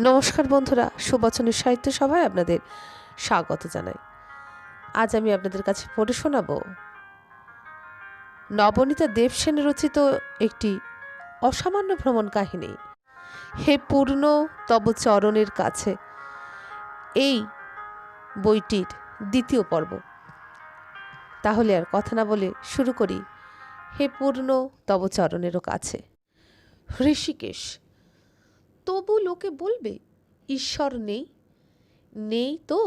নমস্কার বন্ধুরা, সুবচনের সাহিত্য সভায় আপনাদের স্বাগত জানাই। আজ আমি আপনাদের কাছে পড়ে শোনাব নবনীতা দেবসেন রচিত একটি অসামান্য ভ্রমণ কাহিনী, হে পূর্ণ তব চরণের কাছে। এই বইটির দ্বিতীয় পর্ব। তাহলে আর কথা না বলে শুরু করি। হে পূর্ণ তব চরণেরও কাছে। ঋষিকেশ। তবু লোকে বলবে ঈশ্বর নেই। নেই তো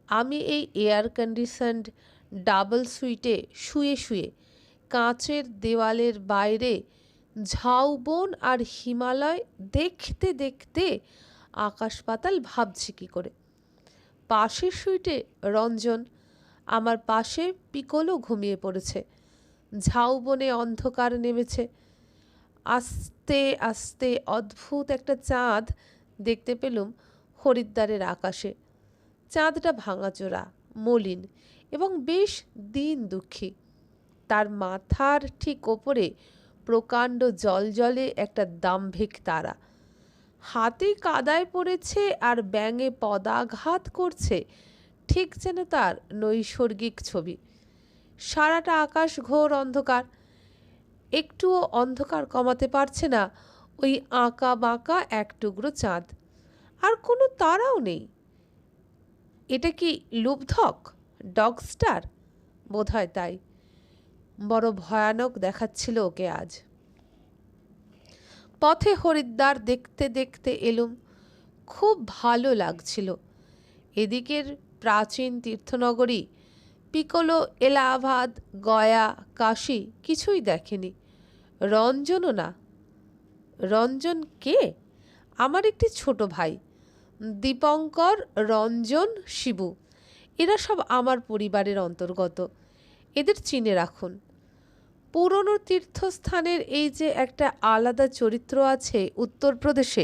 আমি এই এয়ার কন্ডিশনড ডাবল সুইটে শুয়ে শুয়ে কাঁচের দেওয়ালের বাইরে ঝাউবন আর হিমালয় দেখতে দেখতে আকাশ পাতাল ভাবছি কী করে। পাশের সুইটে রঞ্জন, আমার পাশে পিকলো ঘুমিয়ে পড়েছে। ঝাউবনে অন্ধকার নেমেছে। আস্তে আস্তে অদ্ভুত একটা চাঁদ দেখতে পেলুম হরিদ্বারের আকাশে। চাঁদটা ভাঙাচোরা, মলিন এবং বেশ দীন দুঃখী। তার মাথার ঠিক ওপরে প্রকাণ্ড জলজলে একটা দাম্ভিক তারা। হাতে কাদায় পড়েছে আর ব্যাঙে পদাঘাত করছে, ঠিক যেন তার নৈসর্গিক ছবি। সারাটা আকাশ ঘোর অন্ধকার। একটুও অন্ধকার কমাতে পারছে না ওই আঁকা বাঁকা এক টুকরো চাঁদ। আর কোনো তারাও নেই। এটা কি লুব্ধক, ডগস্টার? বোধ হয় তাই। বড় ভয়ানক দেখাচ্ছিল ওকে আজ। পথে হরিদ্বার দেখতে দেখতে এলুম। খুব ভালো লাগছিল। এদিকের প্রাচীন তীর্থনগরী পিকলো এলাহাবাদ, গয়া, কাশী কিছুই দেখেনি। রঞ্জনও না। রঞ্জন কে? আমার একটি ছোট ভাই, দীপঙ্কর, রঞ্জন, শিবু। এরা সব আমার পরিবারের অন্তর্গত। এদের চিনে রাখুন। পুরনো তীর্থস্থানের এই যে একটা আলাদা চরিত্র আছে উত্তরপ্রদেশে,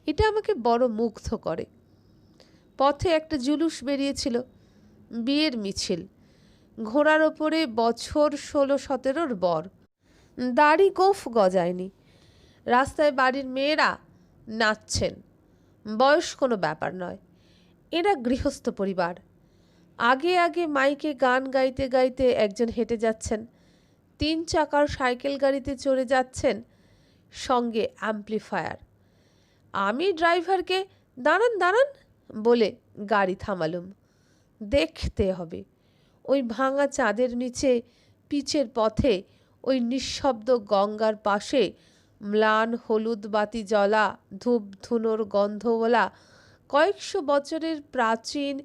এটা আমাকে বড় মুগ্ধ করে। পথে একটা জুলুস বেরিয়েছিল, বিয়ের মিছিল। ঘোড়ার ওপরে বছর 16-17 বর, দাড়ি গোঁফ গজায়নি। রাস্তায় বাড়ির মেয়েরা নাচছেন। বয়স কোনো ব্যাপার নয়। এরা গৃহস্থ পরিবার। আগে আগে মাইকে গান গাইতে গাইতে একজন হেঁটে যাচ্ছেন। 3 চাকার সাইকেল গাড়িতে চড়ে যাচ্ছেন, সঙ্গে অ্যাম্প্লিফায়ার। আমি ড্রাইভারকে দাঁড়ান দাঁড়ান বলে গাড়ি থামালুম। দেখতে হবে। ওই ভাঙা চাঁদের নিচে পিচের পথে ওই নিঃশব্দ গঙ্গার পাশে ম্লান হলুদ বাতি জ্বলা, ধূপ ধুনোর গন্ধওয়ালা কয়েকশো বছরের প্রাচীন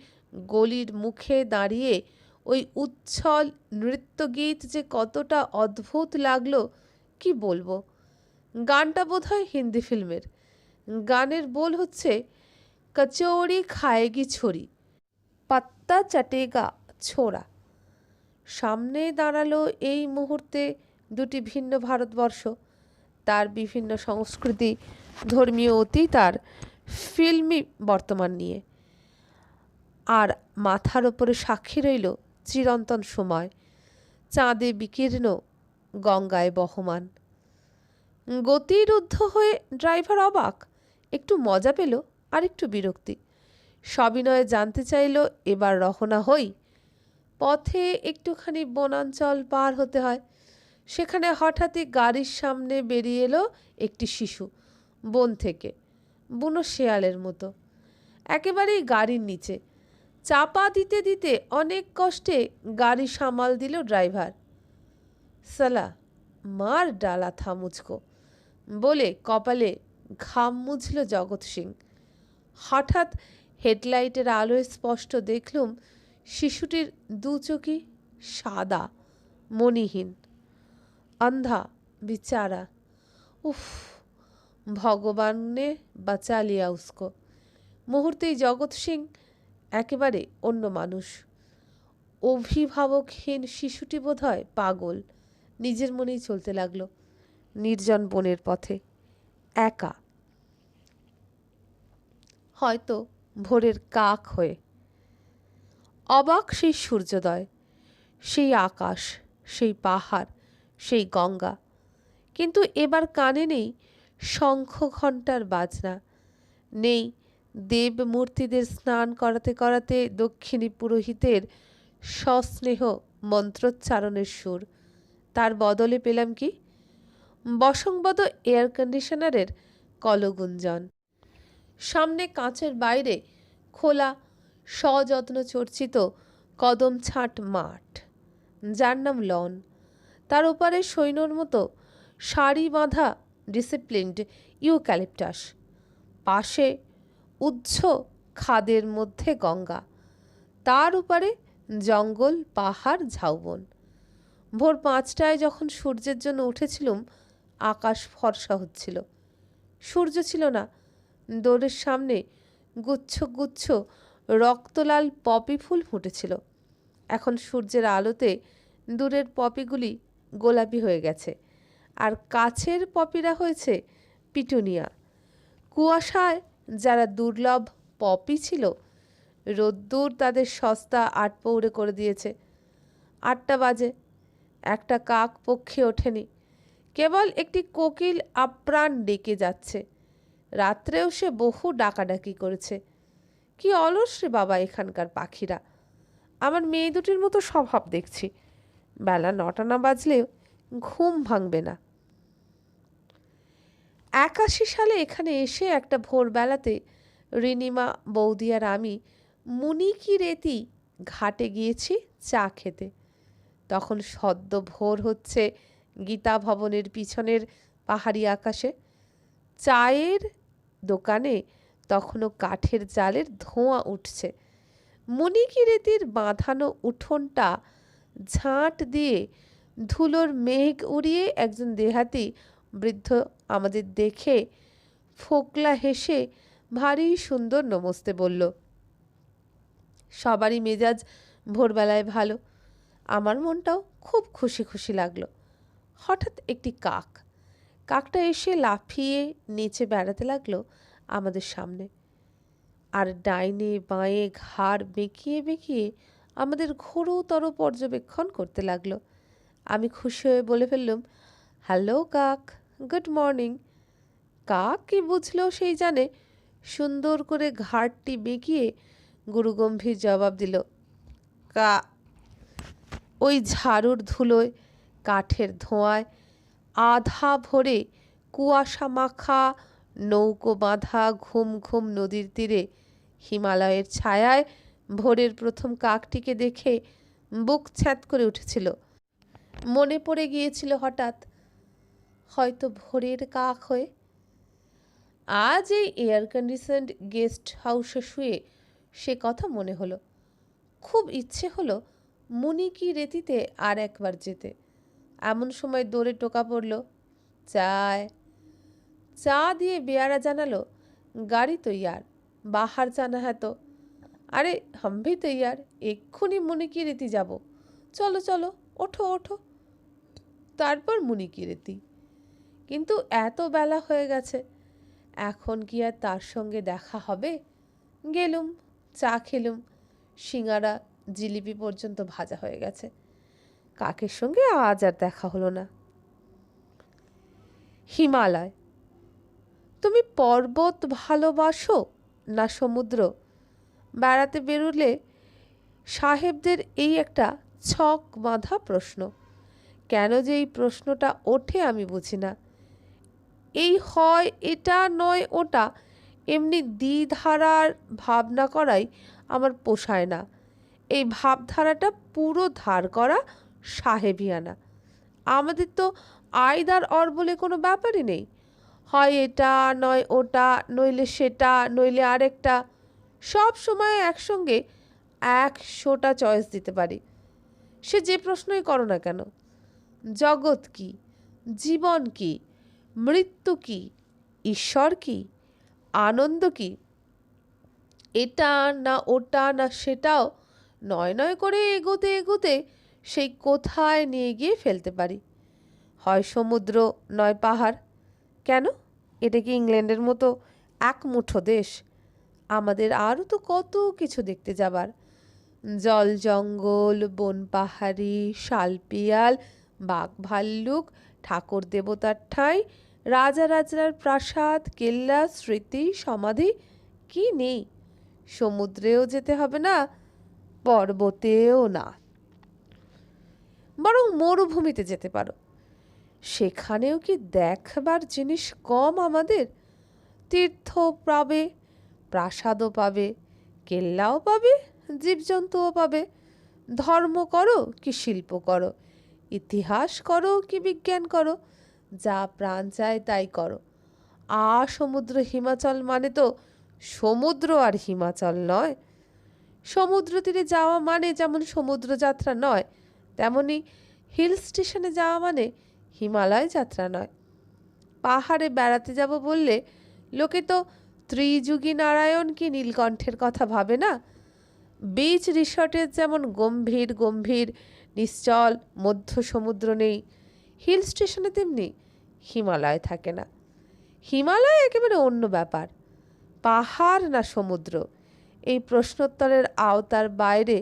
গলির মুখে দাঁড়িয়ে ওই উচ্ছল নৃত্যগীত যে কতটা অদ্ভুত লাগলো কি বলবো। গানটা বোধহয় হিন্দি ফিল্মের। গানের বোল হচ্ছে, কচৌড়ি খায়েগি ছড়ি, পাত্তা চাটেগা ছোড়া। সামনে দাঁড়ালো এই মুহূর্তে দুটি ভিন্ন ভারতবর্ষ, তার বিভিন্ন সংস্কৃতি, ধর্মীয় অতীত আর ফিল্মি বর্তমান নিয়ে। আর মাথার ওপরে সাক্ষী রইল চিরন্তন সময়, চাঁদে বিকীর্ণ, গঙ্গায় বহমান। গতিরুদ্ধ হয়ে ড্রাইভার অবাক, একটু মজা পেল আর একটু বিরক্তি। সবিনয়ে জানতে চাইল এবার রওনা হই। পথে একটুখানি বনাঞ্চল পার হতে হয়। সেখানে হঠাৎই গাড়ির সামনে বেরিয়ে এলো একটি শিশু, বন থেকে, বুনো শেয়ালের মতো। একেবারেই গাড়ির নিচে। চাপা দিতে দিতে অনেক কষ্টে গাড়ি সামাল দিল ড্রাইভার। সালা মার ডালা থা মুঝকো বলে কপালে ঘাম মুছল জগৎ সিং। হঠাৎ হেডলাইটের আলোয় স্পষ্ট দেখলুম শিশুটির দু চোখই সাদা, মণিহীন। অন্ধা বেচারা। উফ, ভগবানে বাঁচা লিয়া উসকো। মুহূর্তেই জগৎ সিং একেবারে অন্য মানুষ। অভিভাবকহীন শিশুটি বোধহয় পাগল। নিজের মনেই চলতে লাগলো নির্জন বনের পথে, একা, হয়তো ভোরের কাক হয়ে। অবাক সেই সূর্যোদয়, সেই আকাশ, সেই পাহাড়, সেই গঙ্গা। কিন্তু এবার কানে নেই শঙ্খ ঘণ্টার বাজনা, নেই দেব মূর্তিদের স্নান করাতে করাতে দক্ষিণী পুরোহিতের সস্নেহ মন্ত্রোচ্চারণের সুর। তার বদলে পেলাম কি? বসংবদ এয়ার কন্ডিশনারের কলগুঞ্জন। সামনে কাঁচের বাইরে খোলা সযত্ন চর্চিত কদম ছাঁট মাঠ, যার নাম লন। তার ওপারে সৈন্যর মতো সারি বাঁধা ডিসিপ্লিনড ইউক্যালিপটাস। পাশে উচ্ছ খাদের মধ্যে গঙ্গা, তার ওপারে জঙ্গল, পাহাড়, ঝাউবন। ভোর 5টায় যখন সূর্যের জন্য উঠেছিলুম, আকাশ ফর্সা হচ্ছিল। সূর্য ছিল না। দোরের সামনে গুচ্ছ গুচ্ছ রক্তলাল পপি ফুল ফুটেছিল। এখন সূর্যের আলোতে দূরের পপিগুলি গোলাপি হয়ে গেছে, আর কাছের পপিরা হয়েছে পিটুনিয়া। কুয়াশায় যারা দুর্লভ পপি ছিল, রোদ্দুর তাদের সস্তা আটপৌরে করে দিয়েছে। 8টা বাজে, একটা কাক পক্ষে ওঠেনি। কেবল একটি কোকিল আপ্রাণ ডেকে যাচ্ছে। রাত্রেও সে বহু ডাকাডাকি করেছে। কি অলস রে বাবা এখানকার পাখিরা! আমার মেয়ে দুটির মতো স্বভাব দেখছি। বেলা 9টা না বাজলেও ঘুম ভাঙবে না। 81 সালে এখানে এসে একটা ভোরবেলাতে রিনিমা, বৌদি আর আমি মুনিকিরেতি ঘাটে গিয়েছি চা খেতে। তখন সদ্য ভোর হচ্ছে গীতা ভবনের পিছনের পাহাড়ি আকাশে। চায়ের দোকানে তখনও কাঠের জালের ধোঁয়া উঠছে। মুনিকিরেতির বাঁধানো উঠোনটা ঝাঁট দিয়ে ধুলোর মেঘ উড়িয়ে একজন দেহাতি বৃদ্ধ আমাদের দেখে ফোকলা হেসে ভারী সুন্দর নমস্তে বলল। সবারই মেজাজ ভোরবেলায় ভালো। আমার মনটাও খুব খুশি খুশি লাগলো। হঠাৎ একটি কাকটা এসে লাফিয়ে নিচে বেড়াতে লাগলো আমাদের সামনে, আর ডাইনে বাঁয়ে ঘাড় বেঁকিয়ে বেঁকিয়ে আমাদের ঘোরতর পর্যবেক্ষণ করতে লাগলো। আমি খুশি হয়ে বলে ফেললুম, হ্যালো কাক, গুড মর্নিং। কাক কি বুঝলো সেই জানে, সুন্দর করে ঘাড়টি বেঁকিয়ে গুরুগম্ভীর জবাব দিল, কা। ওই ঝাড়ুর ধুলোয়, কাঠের ধোঁয়ায়, আধা ভোরে কুয়াশা মাখা নৌকো বাঁধা ঘুম ঘুম নদীর তীরে হিমালয়ের ছায়ায় ভোরের প্রথম কাকটিকে দেখে বুক ছ্যাঁত করে উঠেছিল। মনে পড়ে গিয়েছিল হঠাৎ, হয়তো ভোরের কাক হয়ে। আজ এই এয়ার কন্ডিশনড গেস্ট হাউসে শুয়ে সে কথা মনে হলো। খুব ইচ্ছে হলো মুনিকিরেতিতে আর একবার যেতে। এমন সময় দৌড়ে টোকা পড়ল, চায়। চা দিয়ে বেয়ারা জানালো, গাড়ি তৈয়ার, বাহার জানা হ্যাঁ তো। আরে হাম ভি তৈয়ার, এক্ষুনি মুনিকিরেতি যাব। চলো চলো, ওঠো ওঠো। তারপর মুনিকিরেতি। কিন্তু এত বেলা হয়ে গেছে, এখন কি আর তার সঙ্গে দেখা হবে? গেলুম, চা খেলুম, সিঙাড়া জিলিপি পর্যন্ত ভাজা হয়ে গেছে। কাকের সঙ্গে আজ আর দেখা হলো না। হিমালয়। তুমি পর্বত ভালোবাসো না সমুদ্র? বেড়াতে বেরোলে সাহেবদের এই একটা ছক বাঁধা প্রশ্ন। কেন যে এই প্রশ্নটা ওঠে আমি বুঝি না। এই হয় এটা নয় ওটা, এমনি দ্বিধারার ভাবনা করাই আমার পোষায় না। এই ভাবধারাটা পুরো ধার করা সাহেবিয়ানা। আমাদের তো আইদার অর বলে কোনো ব্যাপারই নেই। হয় এটা নয় ওটা, নইলে সেটা, নইলে আরেকটা। সব সময় একসঙ্গে 100টা চয়েস দিতে পারি। সে যে প্রশ্নই করো না কেন। জগৎ কি, জীবন কি, মৃত্যু কি, ঈশ্বর কি, আনন্দ কি, এটা না ওটা না সেটাও নয় নয় করে এগোতে এগোতে সেই কোথায় নিয়ে গিয়ে ফেলতে পারি। হয় সমুদ্র নয় পাহাড়। কেন? এটা কি ইংল্যান্ডের মতো এক মুঠো দেশ? আমাদের আরও তো কত কিছু দেখতে যাবার। জল জঙ্গল, বন পাহাড়ি, শালপিয়াল, বাঘ ভাল্লুক, ঠাকুর দেবতার ঠাঁই, রাজা রাজরার প্রাসাদ, কেল্লা, স্মৃতি, সমাধি, কি নেই। সমুদ্রেও যেতে হবে না, পর্বতেও না, বরং মরুভূমিতে যেতে পারো। সেখানেও কি দেখবার জিনিস কম আমাদের? তীর্থ পাবে, প্রাসাদও পাবে, কেল্লাও পাবে, জীবজন্তুও পাবে। ধর্ম করো কি শিল্প করো, ইতিহাস করো কি বিজ্ঞান করো, যা প্রাণ চায় তাই করো। সমুদ্র হিমাচল মানে তো সমুদ্র আর হিমাচল নয়। সমুদ্র তীরে যাওয়া মানে যেমন সমুদ্র যাত্রা নয়, তেমনি হিল স্টেশনে যাওয়া মানে হিমালয় যাত্রা নয়। পাহাড়ে বেড়াতে যাব বললে লোকে তো ত্রিযুগী নারায়ণ কি নীলকণ্ঠের কথা ভাবে না? বিচ রিসর্টের যেমন গম্ভীর গম্ভীর নিশ্চল মধ্য সমুদ্র নেই, হিল স্টেশনে তেমনি হিমালয় থাকে না। হিমালয় একেবারে অন্য ব্যাপার। পাহাড় না সমুদ্র, এই প্রশ্নোত্তরের আওতার বাইরে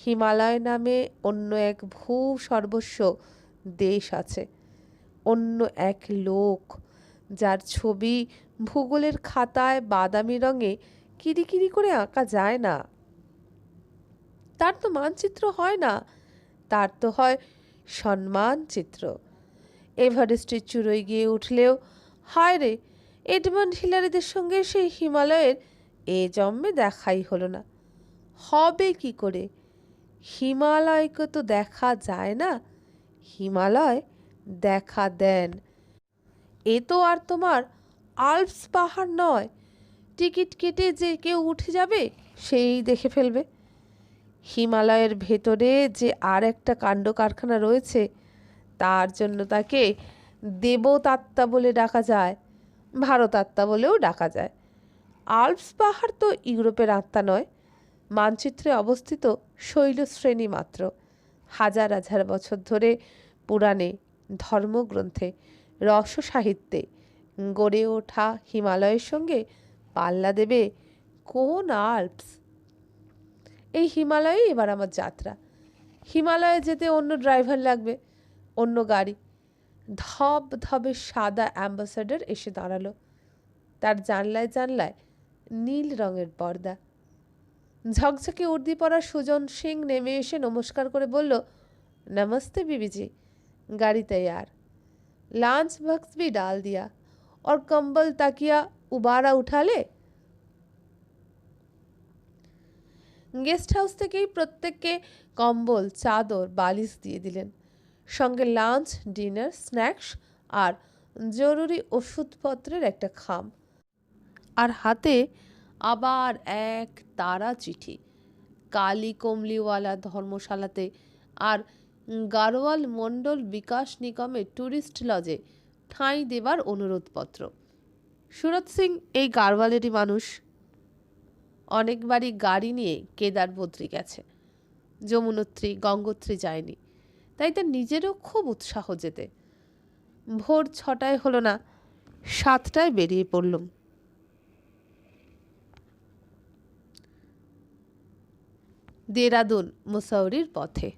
হিমালয় নামে অন্য এক ভূ সর্বস্ব দেশ আছে, অন্য এক লোক, যার ছবি ভূগোলের খাতায় বাদামি রঙে কিরিকিরি করে আঁকা যায় না। তার তো মানচিত্র হয় না, তার তো হয় সম্মানচিত্র। এভারেস্টের চূড়োয় গিয়ে উঠলেও হায় রে, এডমন্ড হিলারিদের সঙ্গে সেই হিমালয়ের এ জন্মে দেখাই হলো না। হবে কি করে? হিমালয়কে তো দেখা যায় না, হিমালয় দেখা দেন। এ তো আর তোমার আল্পস পাহাড় নয়, টিকিট কেটে যে কেউ উঠে যাবে সেই দেখে ফেলবে। হিমালয়ের ভেতরে যে আর একটা কাণ্ড কারখানা রয়েছে, তার জন্য তাকে দেবতাত্মা বলে ডাকা যায়, ভারতাত্মা বলেও ডাকা যায়। আল্পস পাহাড় তো ইউরোপের আত্মা নয়, মানচিত্রে অবস্থিত শৈলশ্রেণী মাত্র। হাজার হাজার বছর ধরে পুরাণে, ধর্মগ্রন্থে, রস সাহিত্যে গড়ে ওঠা হিমালয়ের সঙ্গে পাল্লা দেবে কোন আল্পস? এই হিমালয়ে এবার আমার যাত্রা। হিমালয়ে যেতে অন্য ড্রাইভার লাগবে, অন্য গাড়ি। ধব ধবে সাদা অ্যাম্বাসাডর এসে দাঁড়ালো। তার জানলায় জানলায় নীল রঙের পর্দা। ঝকঝকে উর্দি পরা সুজন সিং নেমে এসে নমস্কার করে বলল, नमस्ते बीबी जी, गाड़ी तैयार, लंच बॉक्स भी डाल दिया और कंबल तकिया उबारा उठा ले। গেস্ট হাউস থেকেই প্রত্যেককে কম্বল, চাদর, বালিশ দিয়ে দিলেন, সঙ্গে লাঞ্চ, ডিনার, স্ন্যাক্স আর জরুরি ওষুধপত্রের একটা খাম। আর হাতে আবার এক তারা চিঠি, কালী কমলিওয়ালা ধর্মশালাতে আর গারোয়াল মণ্ডল বিকাশ নিগমে ট্যুরিস্ট লজে ঠাঁই দেবার অনুরোধপত্র। সুরত সিং এই গারওয়ালেরই মানুষ। অনেকবারই গাড়ি নিয়ে কেদার বদ্রী গেছে, যমুনোত্রী, গঙ্গোত্রী যায়নি, তাই তার নিজেরও খুব উৎসাহ যেতে। ভোর 6টায় হলো না, 7টায় বেরিয়ে পড়লুম। দেরাদুন মুসৌরির পথে।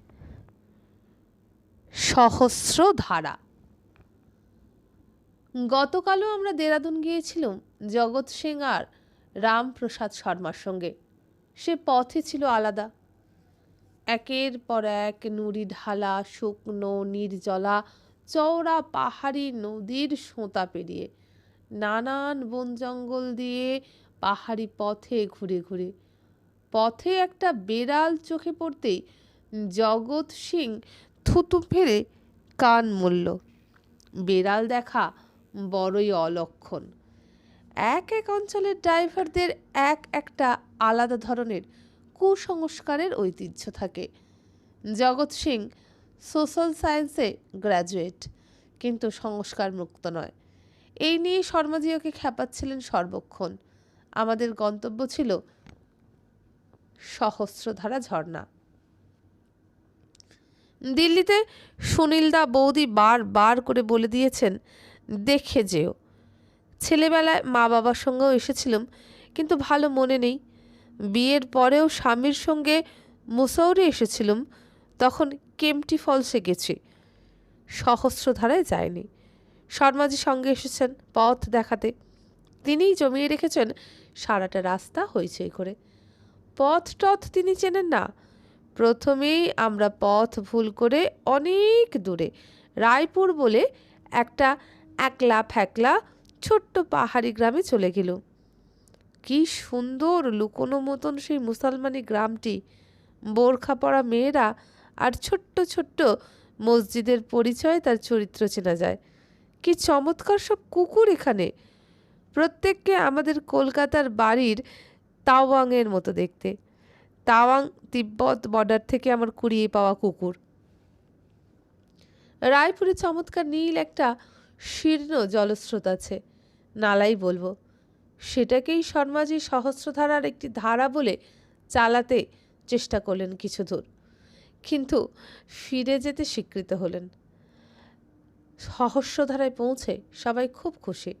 সহস্র ধারা। গতকালও আমরা দেরাদুন গিয়েছিলাম জগৎ সিং আর রামপ্রসাদ শর্মার সঙ্গে। সে পথই ছিল আলাদা। একের পর এক নুড়ি ঢালা, শুকনো, নির্জলা, চওড়া পাহাড়ি নদীর সোঁতা পেরিয়ে, নানান বন জঙ্গল দিয়ে পাহাড়ি পথে ঘুরে ঘুরে। পথে একটা বেড়াল চোখে পড়তেই জগৎ সিং থুতু ফেলে কান মূলল। বেড়াল দেখা বড়ই অলক্ষণ। এক এক অঞ্চলের ড্রাইভারদের এক একটা আলাদা ধরনের কুসংস্কারের ঐতিহ্য থাকে। জগৎ সিং সোশ্যাল সায়েন্সে গ্র্যাজুয়েট, কিন্তু সংস্কার মুক্ত নয়। এই নিয়ে শর্মাজি ওকে খেপাচ্ছিলেন সর্বক্ষণ। আমাদের গন্তব্য ছিল সহস্রধারা ঝর্ণা। দিল্লিতে সুনীলদা বৌদি বার করে বলে দিয়েছেন দেখে যেও। ছেলেবেলায় মা বাবার সঙ্গেও এসেছিলাম, কিন্তু ভালো মনে নেই। বিয়ের পরেও স্বামীর সঙ্গে মুসৌরি এসেছিলাম, তখন কেম্পটি ফলসে গেছি, সহস্রধারায় যায়নি। শর্মাজি সঙ্গে এসেছেন পথ দেখাতে। তিনিই জমিয়ে রেখেছেন সারাটা রাস্তা হইচই করে। পথ টথ তিনি চেনেন না। প্রথমেই আমরা পথ ভুল করে অনেক দূরে রায়পুর বলে একটা একলা ফ্যাকলা ছোট্ট পাহাড়ি গ্রামে চলে গেল। কি সুন্দর লুকোনো মতন সেই মুসলমানি গ্রামটি। বোরখা পরা মেয়েরা আর ছোট্ট ছোট্ট মসজিদের পরিচয় তার চরিত্র চেনা যায়। কি চমৎকার সব কুকুর এখানে, প্রত্যেককে আমাদের কলকাতার বাড়ির তাওয়াংয়ের মতো দেখতে। তাওয়াং তিব্বত বর্ডার থেকে আমার কুড়িয়ে পাওয়া কুকুর। রায়পুরে চমৎকার নীল একটা শীর্ণ জলস্রোত আছে, নালাই বলবো। সেটাকেই শর্মাজি সহস্রধারার একটি ধারা বলে চালাতে চেষ্টা করলেন কিছু দূর, কিন্তু ফিরে যেতে স্বীকৃত হলেন। সহস্রধারায় পৌঁছে সবাই খুব খুশি।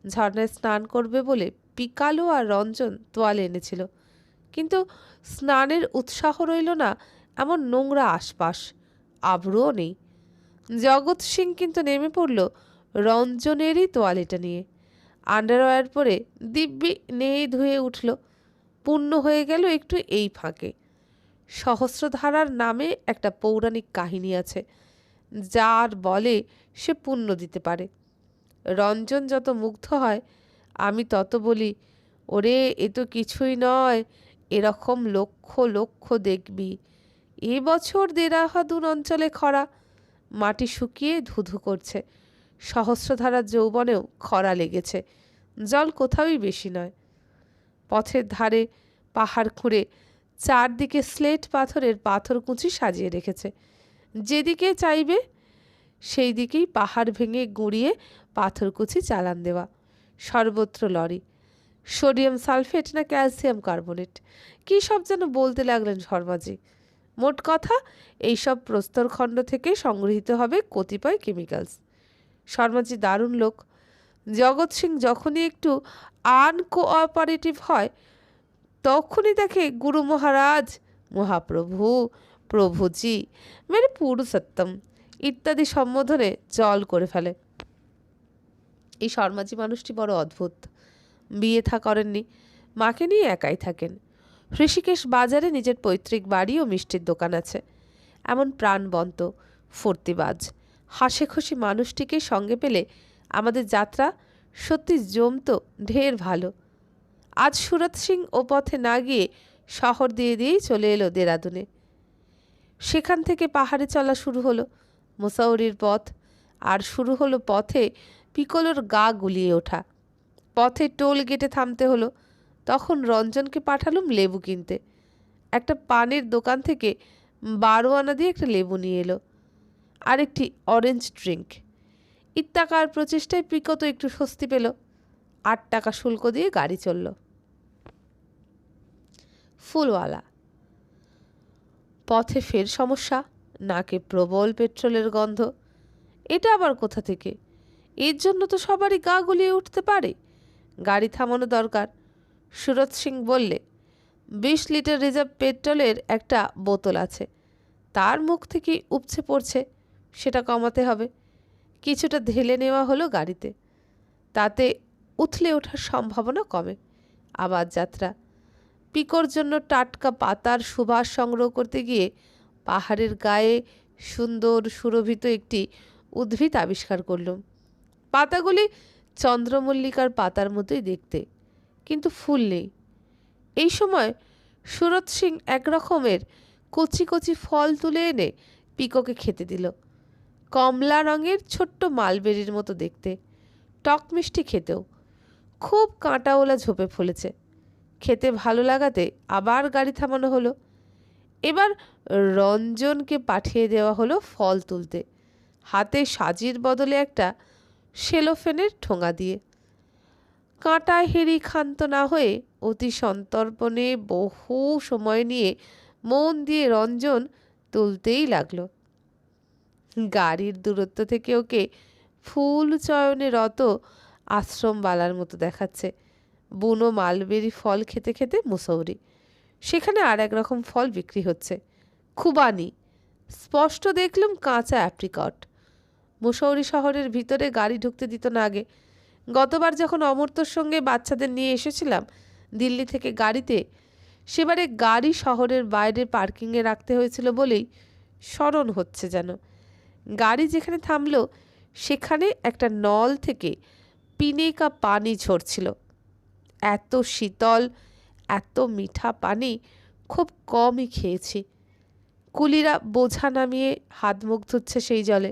ঝর্ণায় স্নান করবে বলে পিকালো আর রঞ্জন তোয়ালে এনেছিল, কিন্তু স্নানের উৎসাহ রইল না এমন নোংরা আশপাশ, আবরুও নেই। জগৎ সিং কিন্তু নেমে পড়ল রঞ্জনেরই তোয়ালেটা নিয়ে। আন্ডারওয়্যার পরে দিব্যি নেই ধুয়ে উঠল। পূর্ণ হয়ে গেল একটু এই ফাঁকে। সহস্রধারার নামে একটা পৌরাণিক কাহিনী আছে, যার বলে সে পুণ্য দিতে পারে। রঞ্জন যত মুগ্ধ হয়, আমি তত বলি, ওরে এ তো কিছুই নয়, এরকম লক্ষ লক্ষ দেখবি। এবছর দেরাহাদুন অঞ্চলে খরা, মাটি শুকিয়ে ধুধু করছে। সহস্রধারার যৌবনেও খরা লেগেছে, জল কোথাওই বেশি নয়। পথের ধারে পাহাড় খুঁড়ে চারদিকে স্লেট পাথরের পাথরকুচি সাজিয়ে রেখেছে। যেদিকে চাইবে সেই দিকেই পাহাড় ভেঙে গুঁড়িয়ে পাথরকুচি চালান দেওয়া। সর্বত্র লরি, সোডিয়াম সালফেট না ক্যালসিয়াম কার্বনেট, কী সব যেন বলতে লাগলেন শর্মাজি। মোট কথা, এইসব প্রস্তরখণ্ড থেকে সংগৃহীত হবে কতিপয় কেমিক্যালস। শর্মাজি দারুণ লোক। জগৎ সিং যখনই একটু আনকোঅপারেটিভ হয়, তখনই দেখে গুরু মহারাজ, মহাপ্রভু, প্রভুজি, মেরে পুরুষোত্তম ইত্যাদি সম্বোধনে জল করে ফেলে। এই শর্মাজি মানুষটি বড় অদ্ভুত। বিয়ে থা করেননি, মাকে নিয়ে একাই থাকেন। ঋষিকেশ বাজারে নিজের পৈতৃক বাড়ি ও মিষ্টির দোকান আছে। এমন প্রাণবন্ত, ফুর্তিবাজ, হাসে খুশি মানুষটিকে সঙ্গে পেলে আমাদের যাত্রা সত্যি জমত ঢের ভালো। আজ সুরত সিং ও পথে না গিয়ে শহর দিয়েই চলে এলো দেরাদুনে। সেখান থেকে পাহাড়ে চলা শুরু হলো মুসাউরির পথ, আর শুরু হলো পথে পিকলোর গা গুলিয়ে ওঠা। পথে টোল গেটে থামতে হলো। তখন রঞ্জনকে পাঠালুম লেবু কিনতে। একটা পানের দোকান থেকে 12 আনা দিয়ে একটা লেবু নিয়ে এলো, আর একটি অরেঞ্জ ড্রিঙ্ক। ইত্যাকার প্রচেষ্টায় পিকো তো একটু স্বস্তি পেল। 8 টাকা শুল্ক দিয়ে গাড়ি চলল। ফুলওয়ালা। পথে ফের সমস্যা, নাকে প্রবল পেট্রোলের গন্ধ। এটা আবার কোথা থেকে? এর জন্য তো সবারই গা গুলিয়ে উঠতে পারে। গাড়ি থামানো দরকার। সুরত সিং বললে, 20 লিটার রিজার্ভ পেট্রোলের একটা বোতল আছে, তার মুখ থেকেই উপচে পড়ছে, সেটা কমাতে হবে। কিছুটা ঢেলে নেওয়া হলো গাড়িতে, তাতে উথলে ওঠার সম্ভাবনা কমে। আবার যাত্রা। পিকোর জন্য টাটকা পাতার সুবাস সংগ্রহ করতে গিয়ে পাহাড়ের গায়ে সুন্দর সুরভিত একটি উদ্ভিদ আবিষ্কার করলুম। পাতাগুলি চন্দ্রমল্লিকার পাতার মতোই দেখতে, কিন্তু ফুল নেই। এই সময় সুরত সিং এক রকমের কচি কচি ফল তুলে এনে পিকোকে খেতে দিল। কমলা রঙের ছোট্ট মালবেরির মতো দেখতে, টক মিষ্টি খেতেও, খুব কাঁটাওয়ালা ঝোপে ফলেছে। খেতে ভালো লাগাতে আবার গাড়ি থামানো হলো। এবার রঞ্জনকে পাঠিয়ে দেওয়া হলো ফল তুলতে, হাতে সাজির বদলে একটা সেলোফেনের ঠোঙা দিয়ে। কাঁটা হেরি ক্ষান্ত না হয়ে অতি সন্তর্পণে বহু সময় নিয়ে মন দিয়ে রঞ্জন তুলতেই লাগলো। গাড়ির দূরত্ব থেকে ওকে ফুল চয়নে রত আশ্রমবালার মতো দেখাচ্ছে। বুনো মালবেরি ফল খেতে খেতে মুসৌরি। সেখানে আর এক রকম ফল বিক্রি হচ্ছে, খুবানি। স্পষ্ট দেখলুম কাঁচা অ্যাপ্রিকট। মুসৌরি শহরের ভিতরে গাড়ি ঢুকতে দিত না আগে। গতবার যখন অমর্ত্যর সঙ্গে বাচ্চাদের নিয়ে এসেছিলাম দিল্লি থেকে গাড়িতে, সেবারে গাড়ি শহরের বাইরে পার্কিংয়ে রাখতে হয়েছিল বলেই স্মরণ হচ্ছে যেন। গাড়ি যেখানে থামল সেখানে একটা নল থেকে পিনেকা পানি ঝরছিল। এত শীতল, এত মিঠা পানি খুব কমই খেয়েছি। কুলিরা বোঝা নামিয়ে হাত মুখ ধুচ্ছে সেই জলে,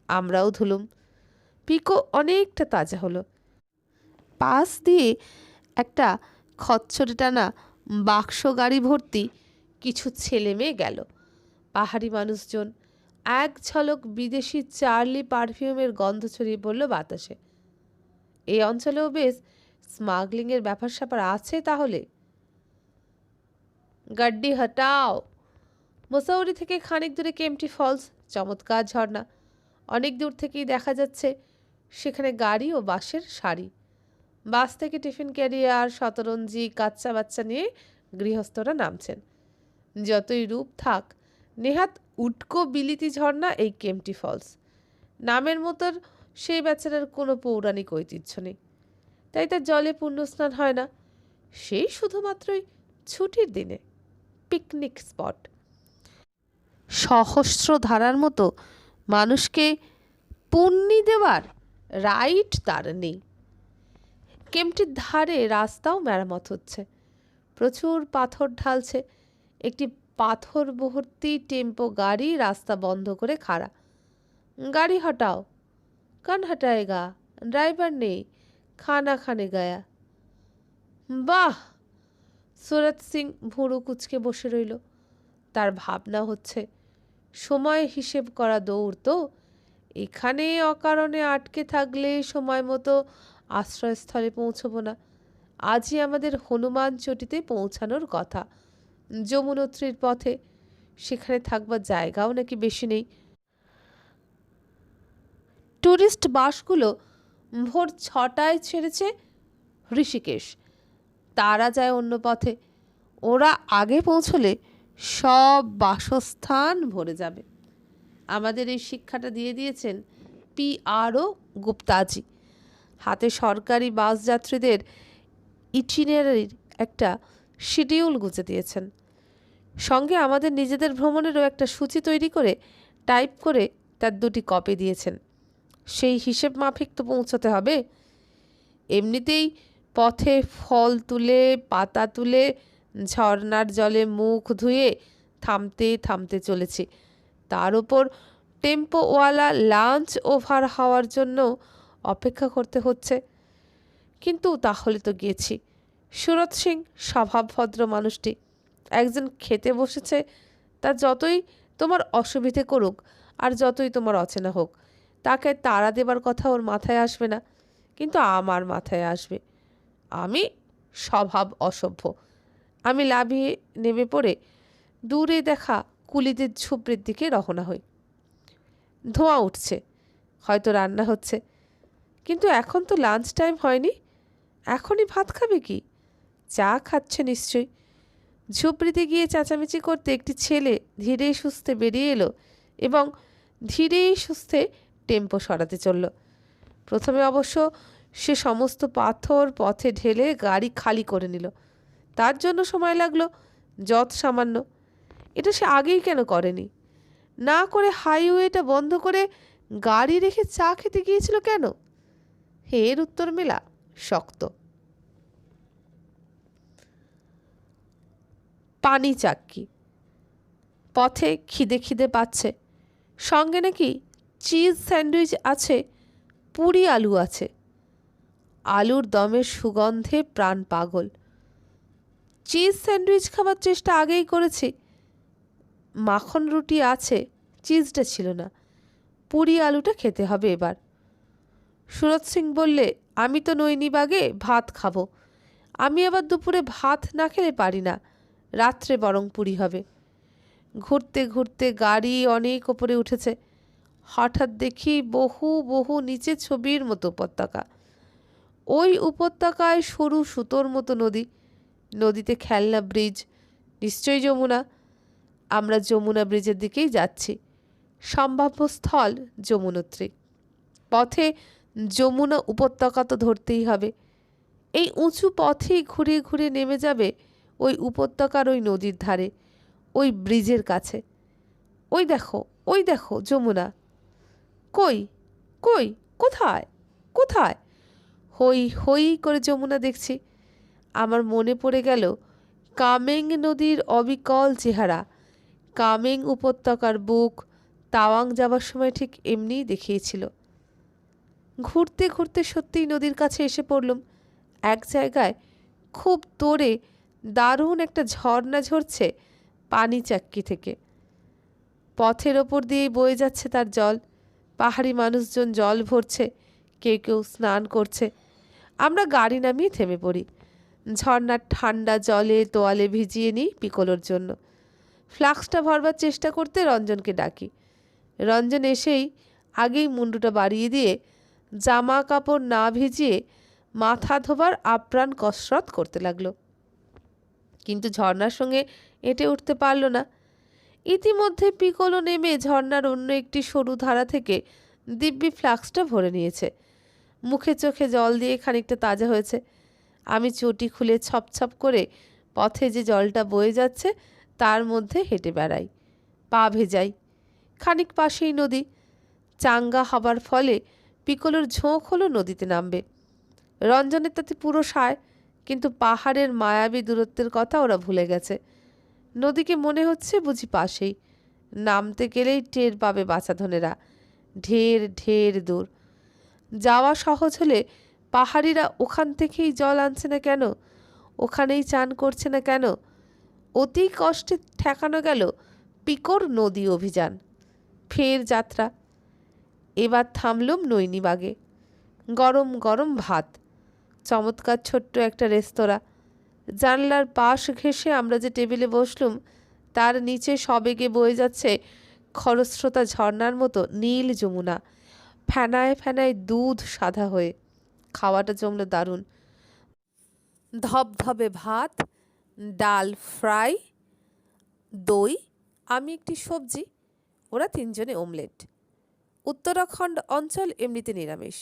আমরাও ধুলুম। পিকো অনেকটা তাজা হলো। পাশ দিয়ে একটা খচ্চরে টানা বাক্স গাড়ি ভর্তি কিছু ছেলে মেয়ে গেল। পাহাড়ি মানুষজন। এক ঝলক বিদেশি চার্লি পারফিউমের গন্ধ ছড়িয়ে পড়ল বাতাসে। এই অঞ্চলেও বেশ স্মাগলিংয়ের ব্যাপার স্যাপার আছে তাহলে। গাড্ডি হটাও। মুসৌরি থেকে খানিক দূরে কেম্পটি ফলস, চমৎকার ঝর্ণা। অনেক দূর থেকেই দেখা যাচ্ছে সেখানে গাড়ি ও বাসের সারি। বাস থেকে টিফিন ক্যারিয়ার, শতরঞ্জি, কাচ্চা বাচ্চা নিয়ে গৃহস্থরা নামছেন। যতই রূপ থাক, নেহাত উটকো বিলিতি ঝর্ণা এই কেম্পটি ফলস। নামের মতো সেই বেচারার কোনো পৌরাণিক ঐতিহ্য নেই, তাই তার জলে পুণ্যস্নান হয় না। সেই শুধুমাত্রই ছুটির দিনে পিকনিক স্পট। সহস্র ধারার মতো মানুষকে পুণ্যি দেওয়ার রাইট তার নেই। কেম্পটির ধারে রাস্তাও মেরামত হচ্ছে, প্রচুর পাথর ঢালছে। একটি পাথর ভর্তি টেম্পো গাড়ি রাস্তা বন্ধ করে খাড়া। গাড়ি হটাও। কান হটায়েগা, ড্রাইভার নেই, খানা খানে গায়া। বাহ! সুরত সিং ভুরু কুচকে বসে রইল। তার ভাবনা হচ্ছে, সময় হিসেব করা দৌড় তো। এখানে অকারণে আটকে থাকলে সময় মতো আশ্রয়স্থলে পৌঁছব না। আজই আমাদের হনুমান চটিতে পৌঁছানোর কথা, যমুনোত্রীর পথে। সেখানে থাকবার জায়গাও নাকি বেশি নেই। ট্যুরিস্ট বাসগুলো ভোর 6টায় ছেড়েছে ঋষিকেশ, তারা যায় অন্য পথে। ওরা আগে পৌঁছলে সব বাসস্থান ভরে যাবে। আমাদের এই শিক্ষাটা দিয়ে দিয়েছেন PR গুপ্তাজি। হাতে সরকারি বাস যাত্রীদের ইটিনারির একটা শিডিউল গুছে দিয়েছেন। সঙ্গে আমাদের নিজেদের ভ্রমণেরও একটা সূচি তৈরি করে টাইপ করে তার 2টি কপি দিয়েছেন। সেই হিসেব মাফিক তো পৌঁছতে হবে। এমনিতেই পথে ফল তুলে, পাতা তুলে, ঝর্নার জলে মুখ ধুয়ে থামতে থামতে চলেছি। তার উপর টেম্পোওয়ালা লাঞ্চ ওভার হওয়ার জন্য অপেক্ষা করতে হচ্ছে। কিন্তু তাহলে তো গেছি। সুরত সিং স্বভাবভদ্র মানুষটি। একজন খেতে বসেছে, তা যতই তোমার অসুবিধে করুক আর যতই তোমার অচেনা হোক, তাকে তাড়া দেবার কথা ওর মাথায় আসবে না, কিন্তু আমার মাথায় আসবে। আমি স্বভাব অসভ্য। আমি লাফিয়ে নেমে পড়ে দূরে দেখা কুলিদের ঝুপড়ির দিকে রওনা হই। ধোঁয়া উঠছে, হয়তো রান্না হচ্ছে। কিন্তু এখন তো লাঞ্চ টাইম হয়নি। এখনই ভাত খাবে কি? চা খাচ্ছে নিশ্চয়ই। ঝুপড়িতে গিয়ে চেঁচামেচি করতে একটি ছেলে ধীরে সুস্থে বেরিয়ে এলো এবং ধীরে সুস্থে টেম্পো সরাতে চলল। প্রথমে অবশ্য সে সমস্ত পাথর পথে ঢেলে গাড়ি খালি করে নিল। তার জন্য সময় লাগলো যৎ সামান্য। এটা সে আগেই কেন করেনি? না করে হাইওয়েটা বন্ধ করে গাড়ি রেখে চা খেতে গিয়েছিল কেন? এর উত্তর মেলা শক্ত। পানি চাক্কি। পথে খিদে খিদে পাচ্ছে। সঙ্গে নাকি চিজ স্যান্ডউইচ আছে, পুরি আলু আছে। আলুর দমের সুগন্ধে প্রাণ পাগল। চিজ স্যান্ডউইচ খাবার চেষ্টা আগেই করেছি। মাখন রুটি আছে, চিজটা ছিল না। পুরি আলুটা খেতে হবে এবার। সুরত সিং বললে, আমি তো নৈনিবাগে ভাত খাবো। আমি আবার দুপুরে ভাত না খেলে পারি না। রাত্রে বরং পুরি হবে। ঘুরতে ঘুরতে গাড়ি অনেক ওপরে উঠেছে। হঠাৎ দেখি বহু বহু নিচে ছবির মতো উপত্যকা। ওই উপত্যকায় সরু সুতোর মতো নদী। নদীতে খেলনা ব্রিজ, নিশ্চয়ই যমুনা। আমরা যমুনা ব্রিজের দিকেই যাচ্ছি। সম্ভাব্য স্থল যমুনোত্রী। পথে যমুনা উপত্যকা তো ধরতেই হবে। এই উঁচু পথেই ঘুরে ঘুরে নেমে যাবে ওই উপত্যকার ওই নদীর ধারে, ওই ব্রিজের কাছে। ওই দেখো যমুনা। কই কই কোথায় কোথায়? হই হই করে যমুনা দেখছি। আমার মনে পড়ে গেল কামেং নদীর অবিকল চেহারা। কামেং উপত্যকার বুক তাওয়াং যাবার সময় ঠিক এমনিই দেখিয়েছিল। ঘুরতে ঘুরতে সত্যিই নদীর কাছে এসে পড়লুম। এক জায়গায় খুব তোড়ে দারুণ একটা ঝর্ণা ঝরছে পানি চাক্কি থেকে। পথের ওপর দিয়েই বয়ে যাচ্ছে তার জল। পাহাড়ি মানুষজন জল ভরছে, কেউ কেউ স্নান করছে। আমরা গাড়ি নামিয়ে থেমে পড়ি। ঝর্ণার ঠান্ডা জলে তোয়ালে ভিজিয়ে নিই পিকোলোর জন্য। ফ্লাক্সটা ভরবার চেষ্টা করতে রঞ্জনকে ডাকি। রঞ্জন এসেই আগেই মুন্ডুটা বাড়িয়ে দিয়ে জামা কাপড় না ভিজিয়ে মাথা ধোবার আপ্রাণ কসরত করতে লাগলো, কিন্তু ঝর্ণার সঙ্গে এঁটে উঠতে পারল না। ইতিমধ্যে পিকোলো নেমে ঝর্ণার অন্য একটি সরু ধারা থেকে দিব্যি ফ্লাক্সটা ভরে নিয়েছে। মুখে চোখে জল দিয়ে খানিকটা তাজা হয়েছে। আমি চটি খুলে ছপছপ করে পথে যে জলটা বয়ে যাচ্ছে তার মধ্যে হেঁটে বেড়াই, পা ভেজাই। খানিক পাশেই নদী। চাঙ্গা হবার ফলে পিকোলোর ঝোঁক হলো নদীতে নামবে। রঞ্জনের তাতে পুরো সায়, কিন্তু পাহাড়ের মায়াবী দূরত্বের কথা ওরা ভুলে গেছে। নদীকে মনে হচ্ছে বুঝি পাশেই। নামতে গেলেই টের পাবে বাছাধনেরা। ঢের ঢের দূর। যাওয়া সহজ হলে পাহাড়িরা ওখান থেকেই জল আনছে না কেন? ওখানেই চান করছে না কেন? অতি কষ্টে ঠেকানো গেল পিকোর নদী অভিযান। ফের যাত্রা। এবার থামলুম নৈনিবাগে। গরম গরম ভাত। চমৎকার ছোট্ট একটা রেস্তোরাঁ। জানলার পাশ ঘেঁষে আমরা যে টেবিলে বসলুম তার নিচে সবেগে বয়ে যাচ্ছে খরস্রোতা ঝর্ণার মতো নীল যমুনা, ফেনায় ফেনায় দুধ সাদা হয়ে। খাওয়াটা জমল দারুণ। ধবধবে ভাত, ডাল ফ্রাই, দই, আমি একটি সবজি, ওরা তিনজনে অমলেট। উত্তরাখণ্ড অঞ্চল এমনিতে নিরামিষ।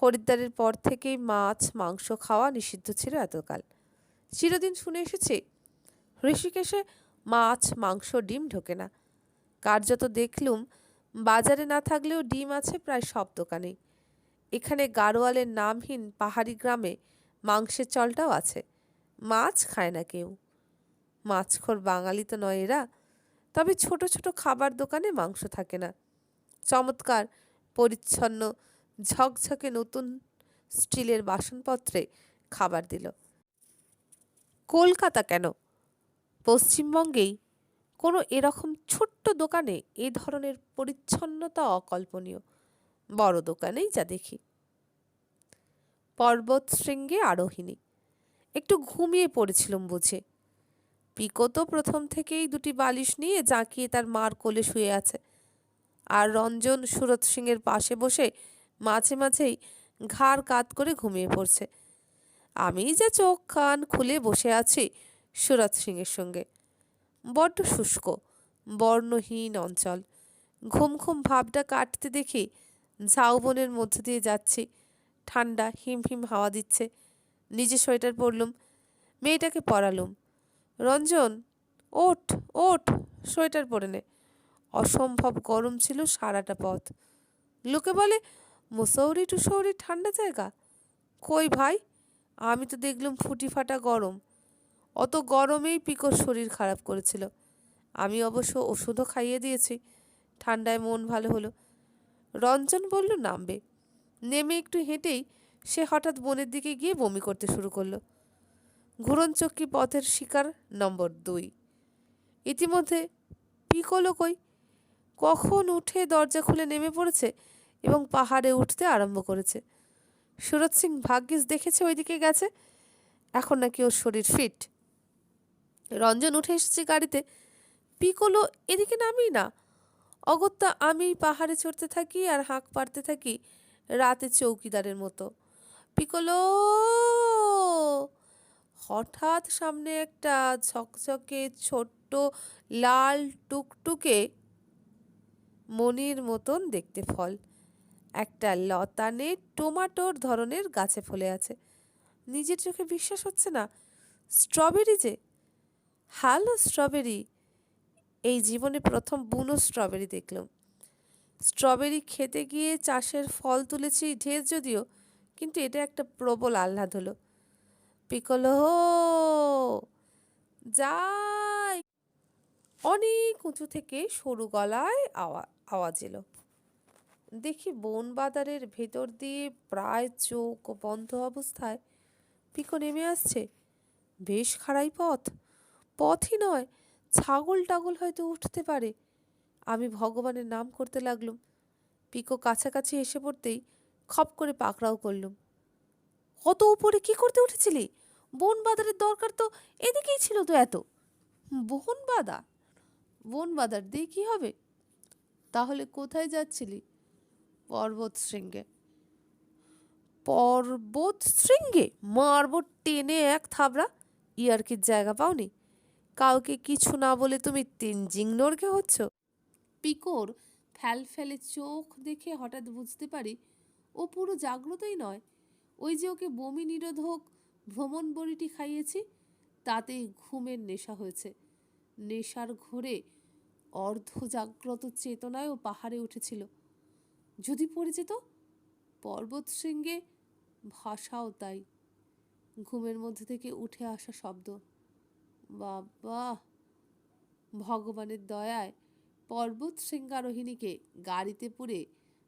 হরিদ্বারের পর থেকেই মাছ মাংস খাওয়া নিষিদ্ধ ছিল এতকাল। চিরদিন শুনে এসেছি ঋষিকেশে মাছ মাংস ডিম ঢোকে না। কার্যত দেখলুম বাজারে না থাকলেও ডিম আছে প্রায় সব দোকানেই। এখানে গাড়োয়ালের নামহীন পাহাড়ি গ্রামে মাংসের চলটাও আছে। মাছ খায় না কেউ। মাছখোর বাঙালি তো নয় এরা। তবে ছোট ছোট খাবার দোকানে মাংস থাকে না। চমৎকার পরিচ্ছন্ন ঝকঝকে নতুন স্টিলের বাসনপত্রে খাবার দিল। কলকাতা কেন, পশ্চিমবঙ্গেই কোনো এরকম ছোট্ট দোকানে এ ধরনের পরিচ্ছন্নতা অকল্পনীয়। বড় দোকানেই যা দেখি। পর্বত শৃঙ্গে আরোহিণী। একটু ঘুমিয়ে পড়েছিলুম বুঝে। পিকো তো প্রথম থেকেই দুটি বালিশ নিয়ে জাঁকিয়ে তার মার কোলে শুয়ে আছে, আর রঞ্জন সুরত সিংয়ের পাশে বসে মাঝে মাঝেই ঘাড় কাত করে ঘুমিয়ে পড়ছে। আমি যা চোখ কান খুলে বসে আছি সুরত সিংয়ের সঙ্গে। বড্ড শুষ্ক বর্ণহীন অঞ্চল। ঘুম ঘুম ভাবটা কাটতে দেখি ঝাউবনের মধ্য দিয়ে যাচ্ছি। ঠান্ডা হিম হিম হাওয়া দিচ্ছে। নিজে সোয়েটার পরলুম, মেয়েটাকে পরালুম। রঞ্জন, ওঠ ওঠ, সোয়েটার পরে নে। অসম্ভব গরম ছিল সারাটা পথ। লোকে বলে মুসৌরি টুসৌরি ঠান্ডা জায়গা। কই ভাই, আমি তো দেখলুম ফুটি ফাটা গরম। অত গরমেই পিকোর শরীর খারাপ করেছিল। আমি অবশ্য ওষুধও খাইয়ে দিয়েছি। ঠান্ডায় মন ভালো হলো। রঞ্জন বলল নামবে। নেমে একটু হেঁটেই সে হঠাৎ বনের দিকে গিয়ে বমি করতে শুরু করলো। ঘুরনচক্কি পথের শিকার নম্বর 2। ইতিমধ্যে পিকোলো কই, কখন উঠে দরজা খুলে নেমে পড়েছে এবং পাহাড়ে উঠতে আরম্ভ করেছে। সুরত সিং ভাগ্যিস দেখেছে ওইদিকে গেছে। এখন নাকি ওর শরীর ফিট। রঞ্জন উঠে এসেছে গাড়িতে। পিকোলো এদিকে নামি না। অগত্যা আমি পাহাড়ে চড়তে থাকি আর হাঁক পাড়তে থাকি রাতে চৌকিদারের মতো, পিকোলো। হঠাৎ সামনে একটা ঝকঝকে ছোট্ট লাল টুকটুকে মনির মতন দেখতে ফল একটা লতানে টমাটোর ধরনের গাছে ফলে আছে। নিজের চোখে বিশ্বাস হচ্ছে না। স্ট্রবেরি যে, হ্যালো স্ট্রবেরি। এই জীবনে প্রথম বুনো স্ট্রবেরি দেখলাম। স্ট্রবেরি খেতে গিয়ে চাষের ফল তুলেছি ঢের যদিও, কিন্তু এটা একটা প্রবল আহ্লাদ হলো। পিকলো যাই, অনেক উঁচু থেকে সরু গলায় আওয়াজ এলো। দেখি বন বাদারের ভেতর দিয়ে প্রায় চোখ বন্ধ অবস্থায় পিকো নেমে আসছে। বেশ খাড়াই পথই নয়, ছাগল টাগল হয়তো উঠতে পারে। আমি ভগবানের নাম করতে লাগলুম। পিকো কাছাকাছি এসে পড়তেই খপ করে পাকড়াও করলুম। কত উপরে কি করতে উঠেছিলি? বন বাদারের দরকার তো এদিকেই ছিল তো এত। বন বাদার? বন বাদার দিয়ে কি হবে? তাহলে কোথায় যাচ্ছিলি? পর্বত শৃঙ্গে। পর্বত শৃঙ্গে? মারব টেনে এক থাবড়া। ইয়ার্কির জায়গা পাওনি? কাউকে কিছু না বলে তুমি তেনজিং নড়কে হচ্ছ? পিকোর ফ্যালফ্যালে চোখ দেখে হঠাৎ বুঝতে পারি ও পুরো জাগ্রতই নয়। ওই যে ওকে বমি নিরোধক ভ্রমণ বড়িটি খাইয়েছি, তাতেই ঘুমের নেশা হয়েছে। নেশার ঘোরে অর্ধজাগ্রত চেতনায়ও পাহাড়ে উঠেছিল। যদি পড়ে যেত? পর্বত শৃঙ্গে ভাষাও তাই। ঘুমের মধ্যে থেকে উঠে আসা শব্দ। বাবা, ভগবানের দয়ায় পর্বত শৃঙ্গারোহিণীকে গাড়িতে পুরে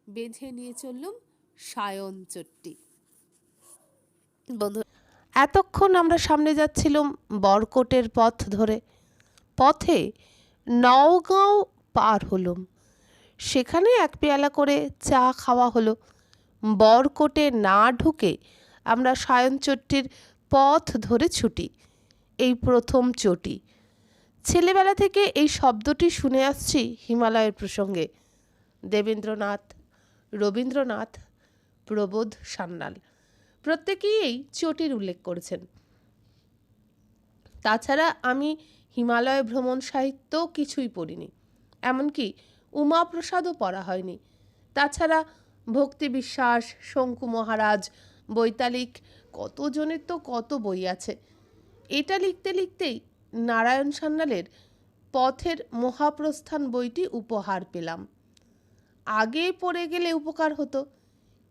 বেঁধে নিয়ে চললুম সায়ন চট্টি। বন্ধু, এতক্ষণ আমরা সামনে যাচ্ছিলাম বরকোটের পথ ধরে। পথে নওগাঁও পার হলুম। সেখানে এক পেয়ালা করে চা খাওয়া হলো। বরকোটে না ঢুকে আমরা সায়নচট্টির পথ ধরে ছুটি। এই প্রথম চটি। ছেলেবেলা থেকে এই শব্দটি শুনে আসছি হিমালয়ের প্রসঙ্গে। দেবেন্দ্রনাথ, রবীন্দ্রনাথ, প্রবোধ সান্যাল প্রত্যেকেই এই চটির উল্লেখ করেছেন। তাছাড়া আমি হিমালয় ভ্রমণ সাহিত্য কিছুই পড়িনি, এমনকি উমাপ্রসাদও পড়া হয়নি। তাছাড়া ভক্তি বিশ্বাস, শঙ্কু মহারাজ, বৈতালিক, কতজনের তো কত বই আছে। এটা লিখতে লিখতেই নারায়ণ সান্যালের পথের মহাপ্রস্থান বইটি উপহার পেলাম। আগে পড়ে গেলে উপকার হতো।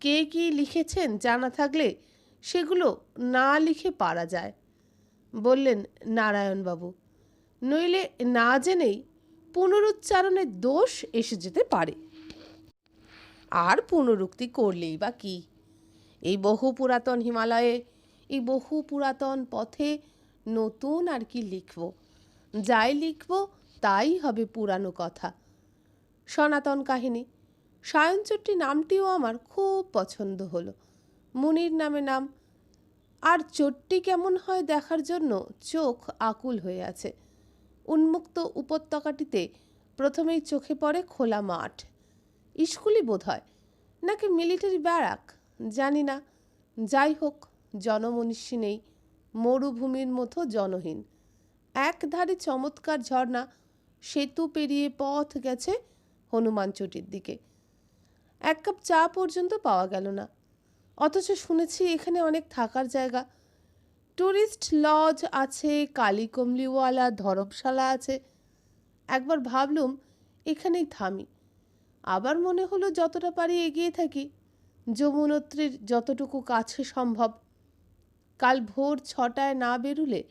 কে কি লিখেছেন জানা থাকলে সেগুলো না লিখে পারা যায়, বললেন নারায়ণবাবু। নইলে না জেনেই পুনরুচ্চারণের দোষ এসে যেতে পারে। আর পুনরুক্তি করলেই বা কি? এই বহু পুরাতন হিমালয়ে, এই বহু পুরাতন পথে নতুন আর কি লিখব? যাই লিখব তাই হবে পুরানো কথা, সনাতন কাহিনী। সায়নচট্টি নামটিও আমার খুব পছন্দ হলো। মুনির নামে নাম, আর চট্টি কেমন হয় দেখার জন্য চোখ আকুল হয়ে আছে। উন্মুক্ত উপত্যকাটিতে প্রথমেই চোখে পড়ে খোলা মাঠ। স্কুলই বোধ হয়, নাকি মিলিটারি ব্যারাক, জানি না। যাই হোক, জনমনীষী নেই, মরুভূমির মতো জনহীন। একধারে চমৎকার ঝর্ণা, সেতু পেরিয়ে পথ গেছে হনুমানচটির দিকে। এক কাপ চা পর্যন্ত পাওয়া গেল না, অথচ শুনেছি এখানে অনেক থাকার জায়গা। ট্যুরিস্ট লজ আছে, কালীকমলিওয়ালা ধর্মশালা আছে। একবার ভাবলুম এখানেই থামি। আবার মনে হলো যতটা পারি এগিয়ে থাকি, যমুনোত্রীর যতটুকু কাছে সম্ভব। কাল ভোর 6টায় না বেরুলে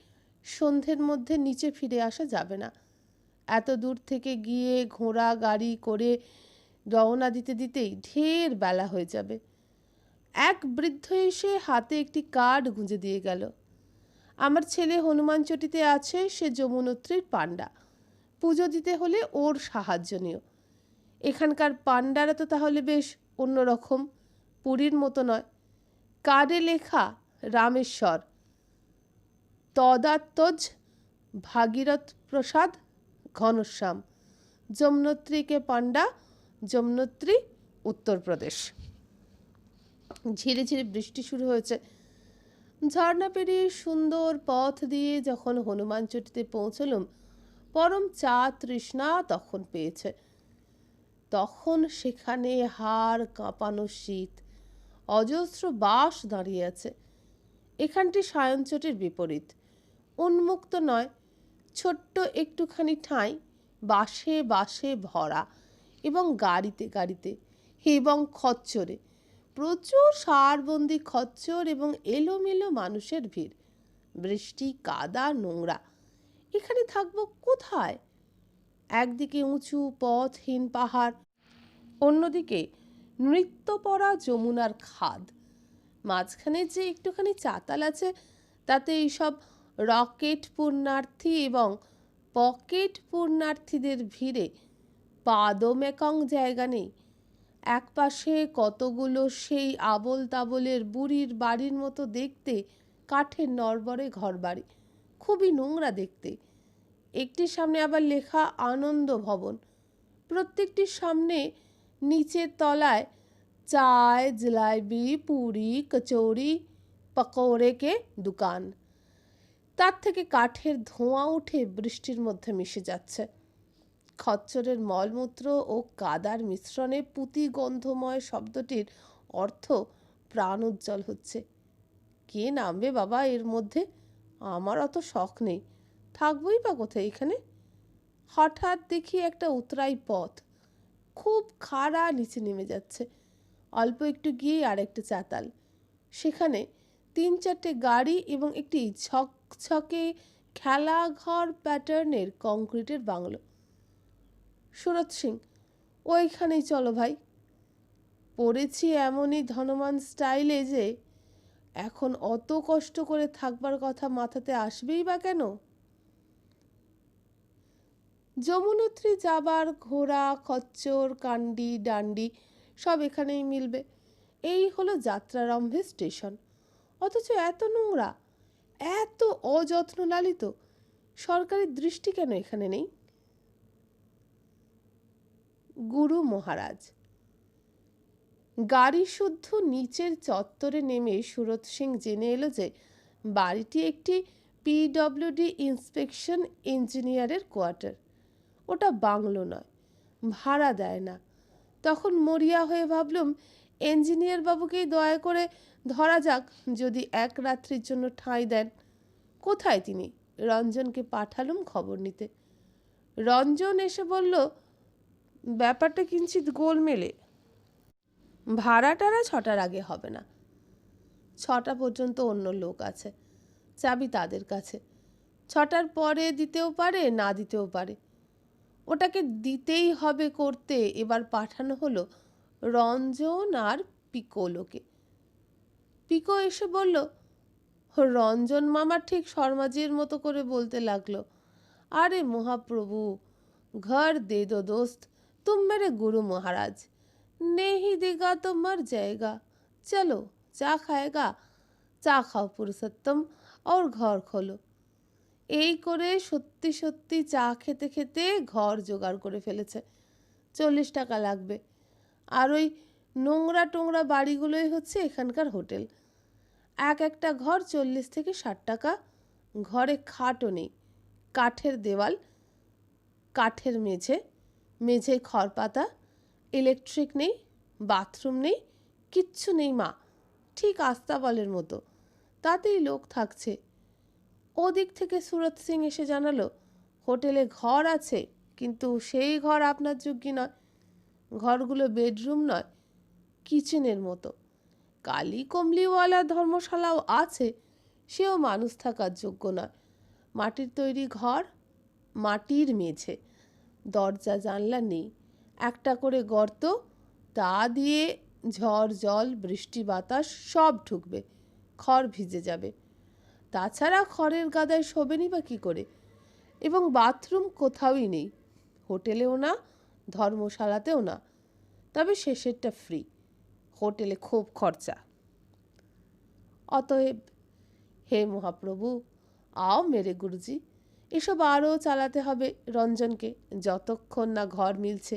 সন্ধ্যের মধ্যে নিচে ফিরে আসা যাবে না। এত দূর থেকে গিয়ে ঘোড়া গাড়ি করে রওনা দিতে দিতেই ঢের বেলা হয়ে যাবে। এক বৃদ্ধ এসে হাতে একটি কার্ড গুঁজে দিয়ে গেল। আমার ছেলে হনুমানচটিতে আছে, সে যমুনোত্রীর পাণ্ডা। পুজো দিতে হলে ওর সাহায্য নিও। এখানকার পাণ্ডারা তো তাহলে বেশ অন্যরকম, পুরীর মতো নয়। কার্ডে লেখা রামেশ্বর, তদাত্তজ ভাগীরথ প্রসাদ ঘনশ্যাম, যমুনোত্রীকে পাণ্ডা, যমুনোত্রী উত্তরপ্রদেশ। ঝিরে ঝিরে বৃষ্টি শুরু হয়েছে। ঝর্ণা পেরিয়ে সুন্দর পথ দিয়ে যখন হনুমানচটিতে পৌঁছলুম, পরম চা তৃষ্ণা তখন পেয়েছে। তখন সেখানে হাড় কাঁপানো শীত, অজস্র বাঁশ দাঁড়িয়ে আছে। এখানটি সায়নচটির বিপরীত, উন্মুক্ত নয়, ছোট্ট একটুখানি ঠাঁই, বাঁশে বাঁশে ভরা, এবং গাড়িতে গাড়িতে এবং খচ্চরে, প্রচুর সারবন্দি খচ্চর এবং এলোমেলো মানুষের ভিড়। বৃষ্টি, কাদা, নোংরা। এখানে থাকবো কোথায়? একদিকে উঁচু পথহীন পাহাড়, অন্যদিকে নৃত্যপরা যমুনার খাদ। মাঝখানে যে একটুখানি চাতাল আছে, তাতে এইসব রকেট পুণ্যার্থী এবং পকেট পুণ্যার্থীদের ভিড়ে পাদমেকং জায়গা নেই। একপাশে কতগুলো সেই আবোল তাবোলের বুড়ির বাড়ির মতো দেখতে কাঠের নড়বড়ে ঘরবাড়ি, খুবই নোংরা দেখতে। একটির সামনে আবার লেখা আনন্দ ভবন। প্রত্যেকটির সামনে নিচের তলায় চায়, জিলাপি, পুরি, কচৌরি, পকৌড়ে কে দোকান। তার থেকে কাঠের ধোঁয়া উঠে বৃষ্টির মধ্যে মিশে যাচ্ছে। খচ্চরের মলমূত্র ও কাদার মিশ্রণে পুঁতি গন্ধময় শব্দটির অর্থ প্রাণ উজ্জ্বল হচ্ছে। কে নামবে বাবা এর মধ্যে? আমার অত শখ নেই, থাকবই বা কোথায় এখানে। হঠাৎ দেখি একটা উতরাই পথ, খুব খাড়া, নিচে নেমে যাচ্ছে। অল্প একটু গিয়ে আর একটা চাতাল, সেখানে 3-4টে গাড়ি এবং একটি ঝকঝকে খেলাঘর প্যাটার্নের কংক্রিটের বাংলো। সুরত সিং, ওইখানেই চলো ভাই। পড়েছি এমনই ধনবান স্টাইলে যে এখন অত কষ্ট করে থাকবার কথা মাথাতে আসবেই বা কেন? যমুনোত্রী যাবার ঘোড়া, খচ্চর, কান্ডি, ডান্ডি সব এখানেই মিলবে। এই হলো যাত্রারম্ভের স্টেশন। অথচ এত নোংরা, এত অযত্ন লালিত। সরকারি দৃষ্টি কেন এখানে নেই? গুরু মহারাজ। গাড়ি শুদ্ধ নিচের চত্বরে নেমে সুরত সিং জেনে এলো যে বাড়িটি একটি পিডব্লিউডি ইন্সপেকশন ইঞ্জিনিয়ারের কোয়ার্টার। ওটা বাংলো নয়, ভাড়া দেয় না। তখন মরিয়া হয়ে ভাবলুম, ইঞ্জিনিয়ার বাবুকেই দয়া করে ধরা যাক, যদি এক রাত্রির জন্য ঠাঁই দেন। কোথায় তিনি? রঞ্জনকে পাঠালুম খবর নিতে। রঞ্জন এসে বলল, ব্যাপারটা কিঞ্চিত গোলমেলে। ভাড়া টাড়া 6টার আগে হবে না। 6টা পর্যন্ত অন্য লোক আছে, চাবি তাদের কাছে। 6টার পরে দিতেও পারে, না দিতেও পারে। ওটাকে দিতেই হবে করতে এবার পাঠানো হলো রঞ্জন আর পিকোলোকে। পিকো এসে বলল, রঞ্জন মামা ঠিক শর্মাজির মতো করে বলতে লাগলো, আরে মহাপ্রভু, ঘর দে দো দোস্ত, তুম মেরে গুরু মহারাজ, নেহি দেগা তো মর যায়েগা, চলো চা খায়েগা, চা খাও পুরুষোত্তম, और ঘর খোলো। এই করে সত্যি সত্যি চা খেতে খেতে ঘর জোগাড় করে ফেলেছে। 40 টাকা লাগবে। আর ওই নোংরা টোংরা বাড়িগুলোই হচ্ছে এখানকার হোটেল। এক একটা ঘর 40 থেকে 60 টাকা। ঘরে খাটও নেই, কাঠের দেওয়াল, কাঠের মেঝে, মেঝে খড়পাতা, ইলেকট্রিক নেই, বাথরুম নেই, কিচ্ছু নেই মা, ঠিক আস্তাবলের মতো। তাতেই লোক থাকছে। ওদিক থেকে সুরত সিং এসে জানালো, হোটেলে ঘর আছে, কিন্তু সেই ঘর আপনার যোগ্য নয়। ঘরগুলো বেডরুম নয়, কিচেনের মতো। কালি কমলিওয়ালা ধর্মশালাও আছে, সেও মানুষ থাকার যোগ্য নয়। মাটির তৈরি ঘর, মাটির মেঝে, দরজা জানলা নেই, একটা করে গর্ত, তা দিয়ে ঝড় জল বৃষ্টি বাতাস সব ঢুকবে, খড় ভিজে যাবে। তাছাড়া খড়ের গাদায় শোবেনি বা কী করে? এবং বাথরুম কোথাওই নেই, হোটেলেও না, ধর্মশালাতেও না। তবে শেষেরটা ফ্রি, হোটেলে খুব খরচা। অতএব হে মহাপ্রভু, আও মেরে গুরুজি, এসব আরও চালাতে হবে রঞ্জনকে যতক্ষণ না ঘর মিলছে।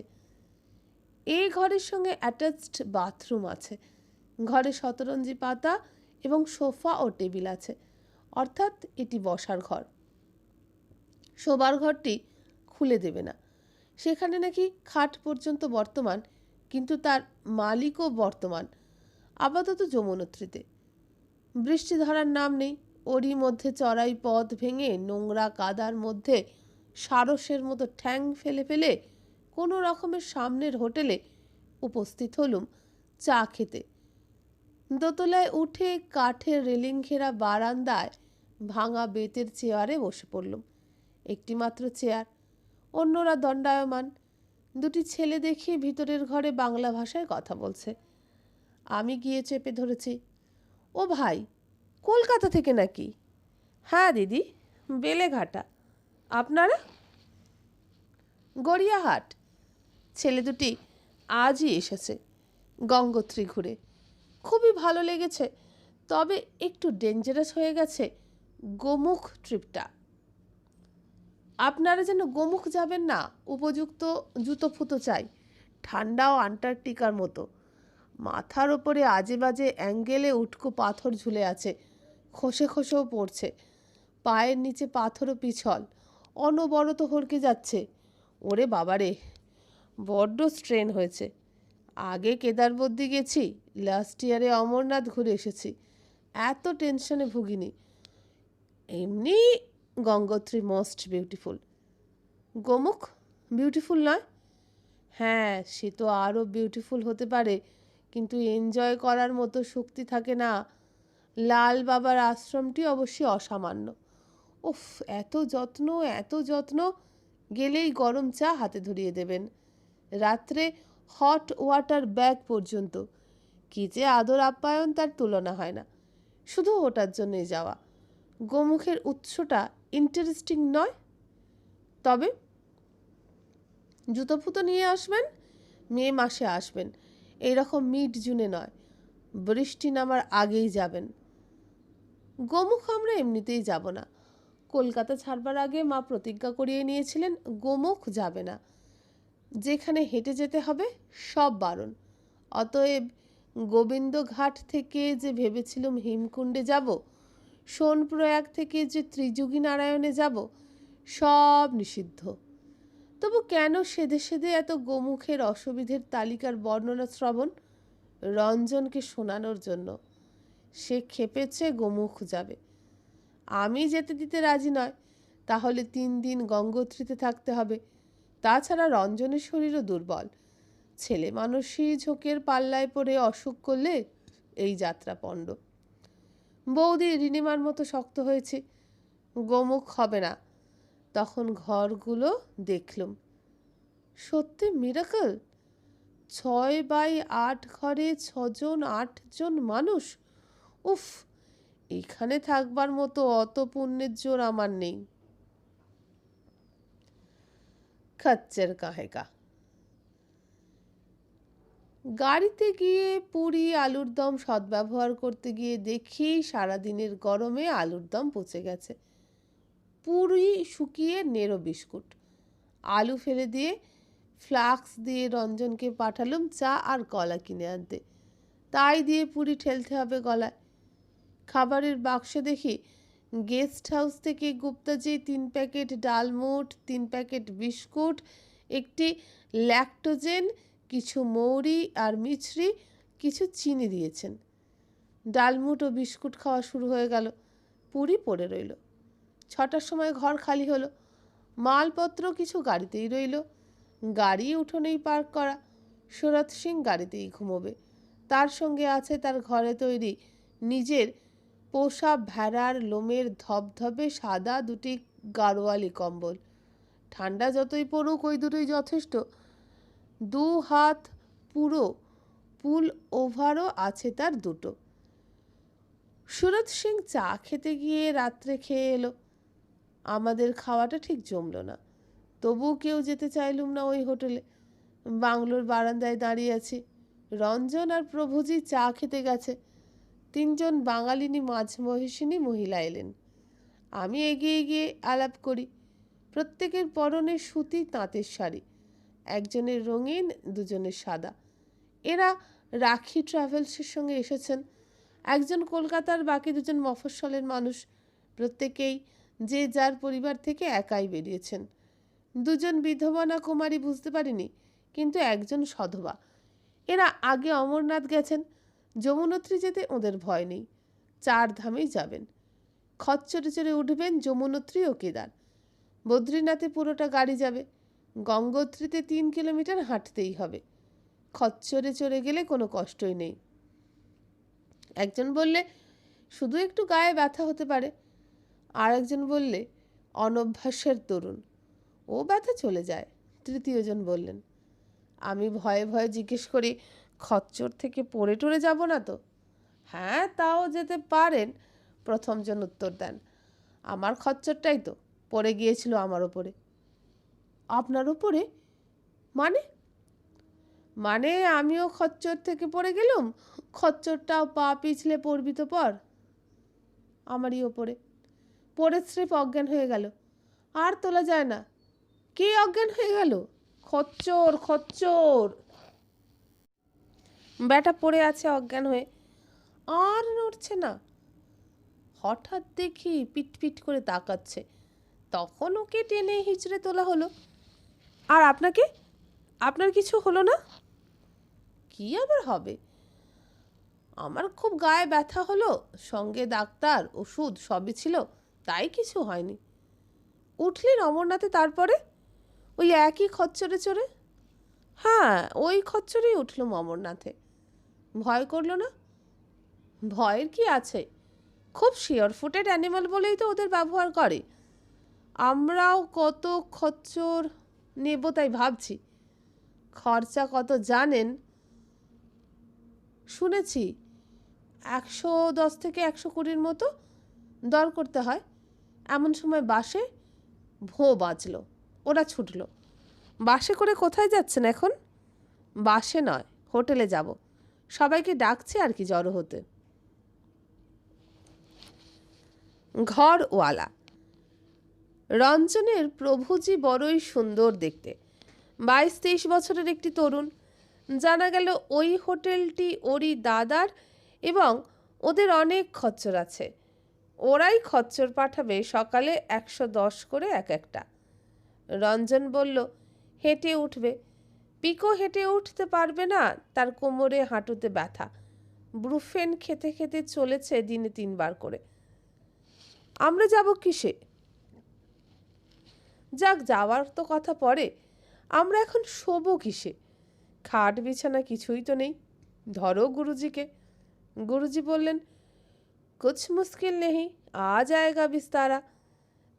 এই ঘরের সঙ্গে অ্যাটাচড বাথরুম আছে। ঘরে শতরঞ্জি পাতা এবং সোফা ও টেবিল আছে, অর্থাৎ এটি বসার ঘর। শোবার ঘরটি খুলে দেবে না, সেখানে নাকি খাট পর্যন্ত বর্তমান, কিন্তু তার মালিকও বর্তমান, আপাতত যমুনোত্রীতে। বৃষ্টি ধরার নাম নেই। ওরই মধ্যে চড়াই পথ ভেঙে নোংরা কাদার মধ্যে সারসের মতো ঠ্যাং ফেলে ফেলে কোনো রকমের সামনের হোটেলে উপস্থিত হলুম চা খেতে। দোতলায় উঠে কাঠের রেলিং ঘেরা বারান্দায় ভাঙা বেতের চেয়ারে বসে পড়লুম। একটি মাত্র চেয়ার, অন্যরা দণ্ডায়মান। দুটি ছেলে দেখি ভিতরের ঘরে বাংলা ভাষায় কথা বলছে। আমি গিয়ে চেপে ধরেছি। ও ভাই, কলকাতা থেকে নাকি? হ্যাঁ দিদি, বেলেঘাটা। আপনারা? গড়িয়াহাট। ছেলে দুটি আজই এসেছে গঙ্গোত্রী ঘুরে। খুবই ভালো লেগেছে, তবে একটু ডেঞ্জারাস হয়ে গেছে গোমুখ ট্রিপটা। আপনারা যেন গোমুখ যাবেন না, উপযুক্ত জুতো ফুতো চাই, ঠান্ডাও আন্টার্কটিকার মতো। মাথার ওপরে আজে বাজে অ্যাঙ্গেলে উটকো পাথর ঝুলে আছে, খসে খসেও পড়ছে। পায়ের নিচে পাথরও পিছল, অনবরত হড়কে যাচ্ছে। ওরে বাবারে, বড্ড স্ট্রেন হয়েছে। আগে কেদারবদ্দি গেছি, লাস্ট ইয়ারে অমরনাথ ঘুরে এসেছি, এত টেনশনে ভুগিনি। এমনি Gangotri most beautiful. Gomukh beautiful নয়? হ্যাঁ, সে তো আরও বিউটিফুল হতে পারে, কিন্তু এনজয় করার মতো শক্তি থাকে না। লাল বাবার আশ্রমটি অবশ্যই অসামান্য। উফ, এত যত্ন, এত যত্ন! গেলেই গরম চা হাতে ধরিয়ে দেবেন, রাত্রে হট ওয়াটার ব্যাগ পর্যন্ত। কী যে আদর আপ্যায়ন, তার তুলনা হয় না। শুধু ওটার জন্যই যাওয়া। গোমুখের উৎসটা ইন্টারেস্টিং নয়? তবে জুতো ফুতো নিয়ে আসবেন, মে মাসে আসবেন, এইরকম মিড জুনে নয়, বৃষ্টি নামার আগেই যাবেন। গোমুখ আমরা এমনিতেই যাব না। কলকাতা ছাড়বার আগে মা প্রতিজ্ঞা করিয়ে নিয়েছিলেন গোমুখ যাবে না। যেখানে হেঁটে যেতে হবে সব বারণ। অতএব গোবিন্দঘাট থেকে যে ভেবেছিলুম হিমকুণ্ডে যাব, সোনপ্রয়াগ থেকে যে ত্রিযুগী নারায়ণে যাব, সব নিষিদ্ধ। তবু কেন সেধে সেধে এত গোমুখের অসুবিধের তালিকার বর্ণনা শ্রবণ? রঞ্জনকে শোনানোর জন্য। সে খেপেছে গোমুখ যাবে, আমি যেতে দিতে রাজি নয়। তাহলে 3 দিন গঙ্গোত্রীতে থাকতে হবে। তাছাড়া রঞ্জনের শরীরও দুর্বল। ছেলে মানুষই ঝোঁকের পাল্লায় পড়ে অসুখ করলে এই যাত্রা পণ্ড। বৌদি রিনিমার মতো শক্ত হয়েছে, গোমুখ হবে না। তখন ঘরগুলো দেখলুম, সত্যি মিরাকল। 6x8 ঘরে 6 জন 8 জন মানুষ। উফ, এখানে থাকবার মতো অত পুণ্যের জোর আমার নেই। খচ্চর কাহেকা। গাড়িতে গিয়ে পুরি আলুর দম সদ্ব্যবহার করতে গিয়ে দেখি সারাদিনের গরমে আলুর দম পচে গেছে। পুরি শুকিয়ে নেড়ো বিস্কুট। আলু ফেলে দিয়ে ফ্লাক্স দিয়ে রঞ্জনকে পাঠালুম চা আর কলা কিনে আনতে। তাই দিয়ে পুরি ঠেলতে হবে গলায়। খাবারের বাক্সে দেখি গেস্ট হাউস থেকে Guptaji 3 packet dalmut, 3 packet biscuit, একটি ল্যাকটোজেন, কিছু মৌরি আর মিছরি, কিছু চিনি দিয়েছেন। ডালমুট ও বিস্কুট খাওয়া শুরু হয়ে গেল। পুরি পড়ে রইল। 6টার সময় ঘর খালি হলো। মালপত্র কিছু গাড়িতেই রইল। গাড়ি উঠোনেই পার্ক করা। শরৎ সিং গাড়িতেই ঘুমোবে। তার সঙ্গে আছে তার ঘরে তৈরি নিজের পোষা ভেড়ার লোমের ধবধবে সাদা 2টি গাড়োয়ালি কম্বল। ঠান্ডা যতই পড়ুক ওই দুটোই যথেষ্ট। 2 হাত পুরো পুল ওভারও আছে তার 2টো। শরৎ সিং চা খেতে গিয়ে রাত্রে খেয়ে এলো। আমাদের খাওয়াটা ঠিক জমলো না। তবু কেউ যেতে চাইলুম না ওই হোটেলে। বাংলোর বারান্দায় দাঁড়িয়ে আছি। রঞ্জন আর প্রভুজি চা খেতে গেছে। 3 জন বাঙালিনী মাঝবয়সিনী মহিলা এলেন। আমি এগিয়ে গিয়ে আলাপ করি। প্রত্যেকের পরনে সুতি তাঁতের শাড়ি, একজনের রঙিন, দুজনের সাদা। এরা রাখি ট্রাভেলসের সঙ্গে এসেছেন। একজন কলকাতার, বাকি 2 জন মফস্বলের মানুষ। প্রত্যেকেই যে যার পরিবার থেকে একাই বেরিয়েছেন। দুজন বিধবা না কুমারী বুঝতে পারিনি, কিন্তু একজন সধবা। এরা আগে অমরনাথ গেছেন, যমুনোত্রী যেতে ওদের ভয় নেই। 4 ধামেই যাবেন। খচ্চরে চড়ে উঠবেন যমুনোত্রী ও কেদার। বদ্রীনাথে পুরোটা গাড়ি যাবে। গঙ্গোত্রীতে 3 কিলোমিটার হাঁটতেই হবে। খচ্চরে চড়ে গেলে কোনো কষ্টই নেই। একজন বললে শুধু একটু গায়ে ব্যথা হতে পারে। আর একজন বললে অনভ্যাসের দরুন, ও ব্যথা চলে যায়। তৃতীয়জন বললেন। আমি ভয়ে ভয়ে জিজ্ঞেস করি, খচ্চর থেকে পড়ে টরে যাব না তো? হ্যাঁ, তাও যেতে পারেন। প্রথমজন উত্তর দেন। আমার খচ্চরটাই তো পড়ে গিয়েছিল আমার ওপরে। আপনার ওপরে? মানে? মানে আমিও খচ্চর থেকে পড়ে গেলুম, খচ্চরটাও পা পিছলে পড়বি তো পর। আমারই ওপরে পড়ে স্রেফ অজ্ঞান হয়ে গেল, আর তোলা যায় না। কে অজ্ঞান হয়ে গেল? খচ্চর, খচ্চর। ব্যাটা পড়ে আছে অজ্ঞান হয়ে, আর নড়ছে না। হঠাৎ দেখি পিটপিট করে তাকাচ্ছে, তখন ওকে টেনে হিচড়ে তোলা হলো। আর আপনাকে? আপনার কিছু হলো না? কি আবার হবে? আমার খুব গায়ে ব্যথা হলো, সঙ্গে ডাক্তার ওষুধ সবই ছিল, তাই কিছু হয়নি। উঠলেন অমরনাথে তারপরে? ওই একই খচ্চরে চড়ে? হ্যাঁ, ওই খচ্চরেই উঠলুম অমরনাথে। ভয় করলো না? ভয়ের কি আছে, খুব শিওর ফুটেড অ্যানিমাল বলেই তো ওদের ব্যবহার করে। আমরাও কত খচ্চর নেব তাই ভাবছি। খরচা কত জানেন? শুনেছি 110 থেকে 120 মতো দর করতে হয়। এমন সময় বাসে ভোঁ বাজলো, ওরা ছুটলো। বাসে করে কোথায় যাচ্ছেন এখন? বাসে নয়, হোটেলে যাব। সবাইকে ডাকছে আর কি জড়ো হতে। ঘরওয়ালা। রঞ্জনের প্রভুজি বড়ই সুন্দর দেখতে। 22-23 বছরের একটি তরুণ। জানা গেল ওই হোটেলটি ওরই দাদার এবং ওদের অনেক খচ্চর আছে। ওরাই খচ্চর পাঠাবে সকালে 110 করে এক একটা। রঞ্জন বলল হেঁটে উঠবে। পিকো হেঁটে উঠতে পারবে না, তার কোমরে হাঁটুতে ব্যথা। ব্রুফেন খেতে খেতে চলেছে দিনে 3 বার করে। আমরা যাব কিসে? যাক, যাওয়ার তো কথা পরে, আমরা এখন শোবো কিসে? খাট বিছানা কিছুই তো নেই। ধরো গুরুজিকে। গুরুজি বললেন কুছ মুশকিল নেই, আ জায়েগা বিস্তারা।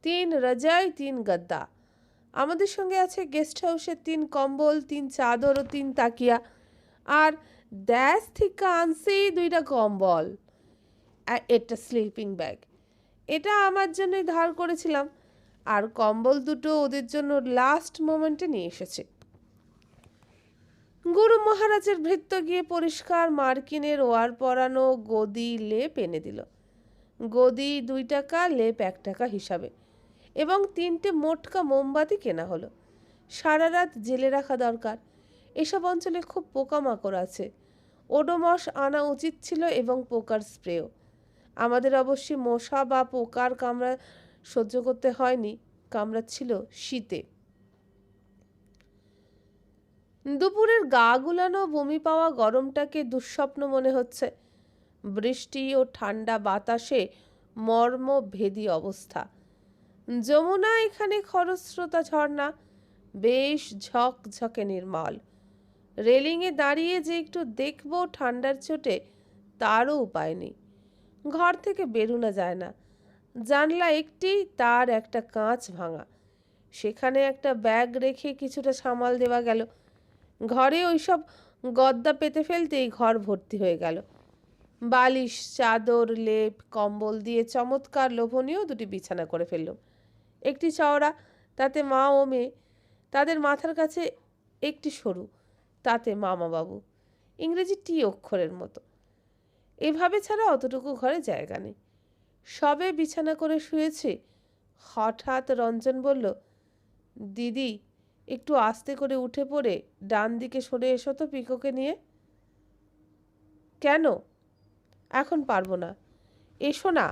3 রজাই 3 গদ্দা। আমাদের সঙ্গে আছে গেস্ট হাউসের 3 কম্বল, 3 চাদর ও 3 তাকিয়া। আর দেশ থেকে আনছি 2টা কম্বল আর একটা স্লিপিং ব্যাগ। এটা আমার জন্যই ধার করেছিলাম, আর কম্বল দুটো ওদের জন্য লাস্ট মোমেন্টে নিয়ে এসেছে। গুরু মহারাজের ভৃত্য গিয়ে পরিষ্কার মার্কিনের ওয়ার পরানো গদি লেপ এনে দিল। গদি 2 টাকা, লেপ 1 টাকা হিসাবে, এবং 3টে মোটকা মোমবাতি কেনা হলো। সারা রাত জেলে রাখা দরকার। এসব অঞ্চলে খুব পোকামাকড় আছে। ওডোমস আনা উচিত ছিল এবং পোকার স্প্রেও। আমাদের অবশ্যই মশা বা পোকার কামড়া সহ্য করতে হয়নি, কামড়াচ্ছিল শীতে। দুপুরের গা গুলানো বমি পাওয়া গরমটাকে দুঃস্বপ্ন মনে হচ্ছে। বৃষ্টি ও ঠান্ডা বাতাসে মর্মভেদী অবস্থা। যমুনা এখানে খরস্রোতা ঝর্ণা, বেশ ঝকঝকে নির্মল। রেলিংয়ে দাঁড়িয়ে যে একটু দেখব ঠান্ডার চোটে, তারও উপায় নেই। ঘর থেকে বেরোনো যায় না। জানলা একটি, তার একটা কাঁচ ভাঙা। সেখানে একটা ব্যাগ রেখে কিছুটা সামাল দেওয়া গেল। ঘরে ওইসব গদ্দা পেতে ফেলতেই ঘর ভর্তি হয়ে গেল। বালিশ, চাদর, লেপ, কম্বল দিয়ে চমৎকার লোভনীয় 2টি বিছানা করে ফেলল। একটি চওড়া, তাতে মা ও মেয়ে। তাদের মাথার কাছে একটি সরু, তাতে মামাবাবু, ইংরেজি টি অক্ষরের মতো। এভাবে ছাড়া অতটুকু ঘরে জায়গা নেই। সবে বিছানা করে শুয়েছে, হঠাৎ রঞ্জন বলল, দিদি একটু আস্তে করে উঠে পড়ে ডান দিকে সরে এসো তো পিকোকে নিয়ে। কেন? এখন পারবো না। এসো না,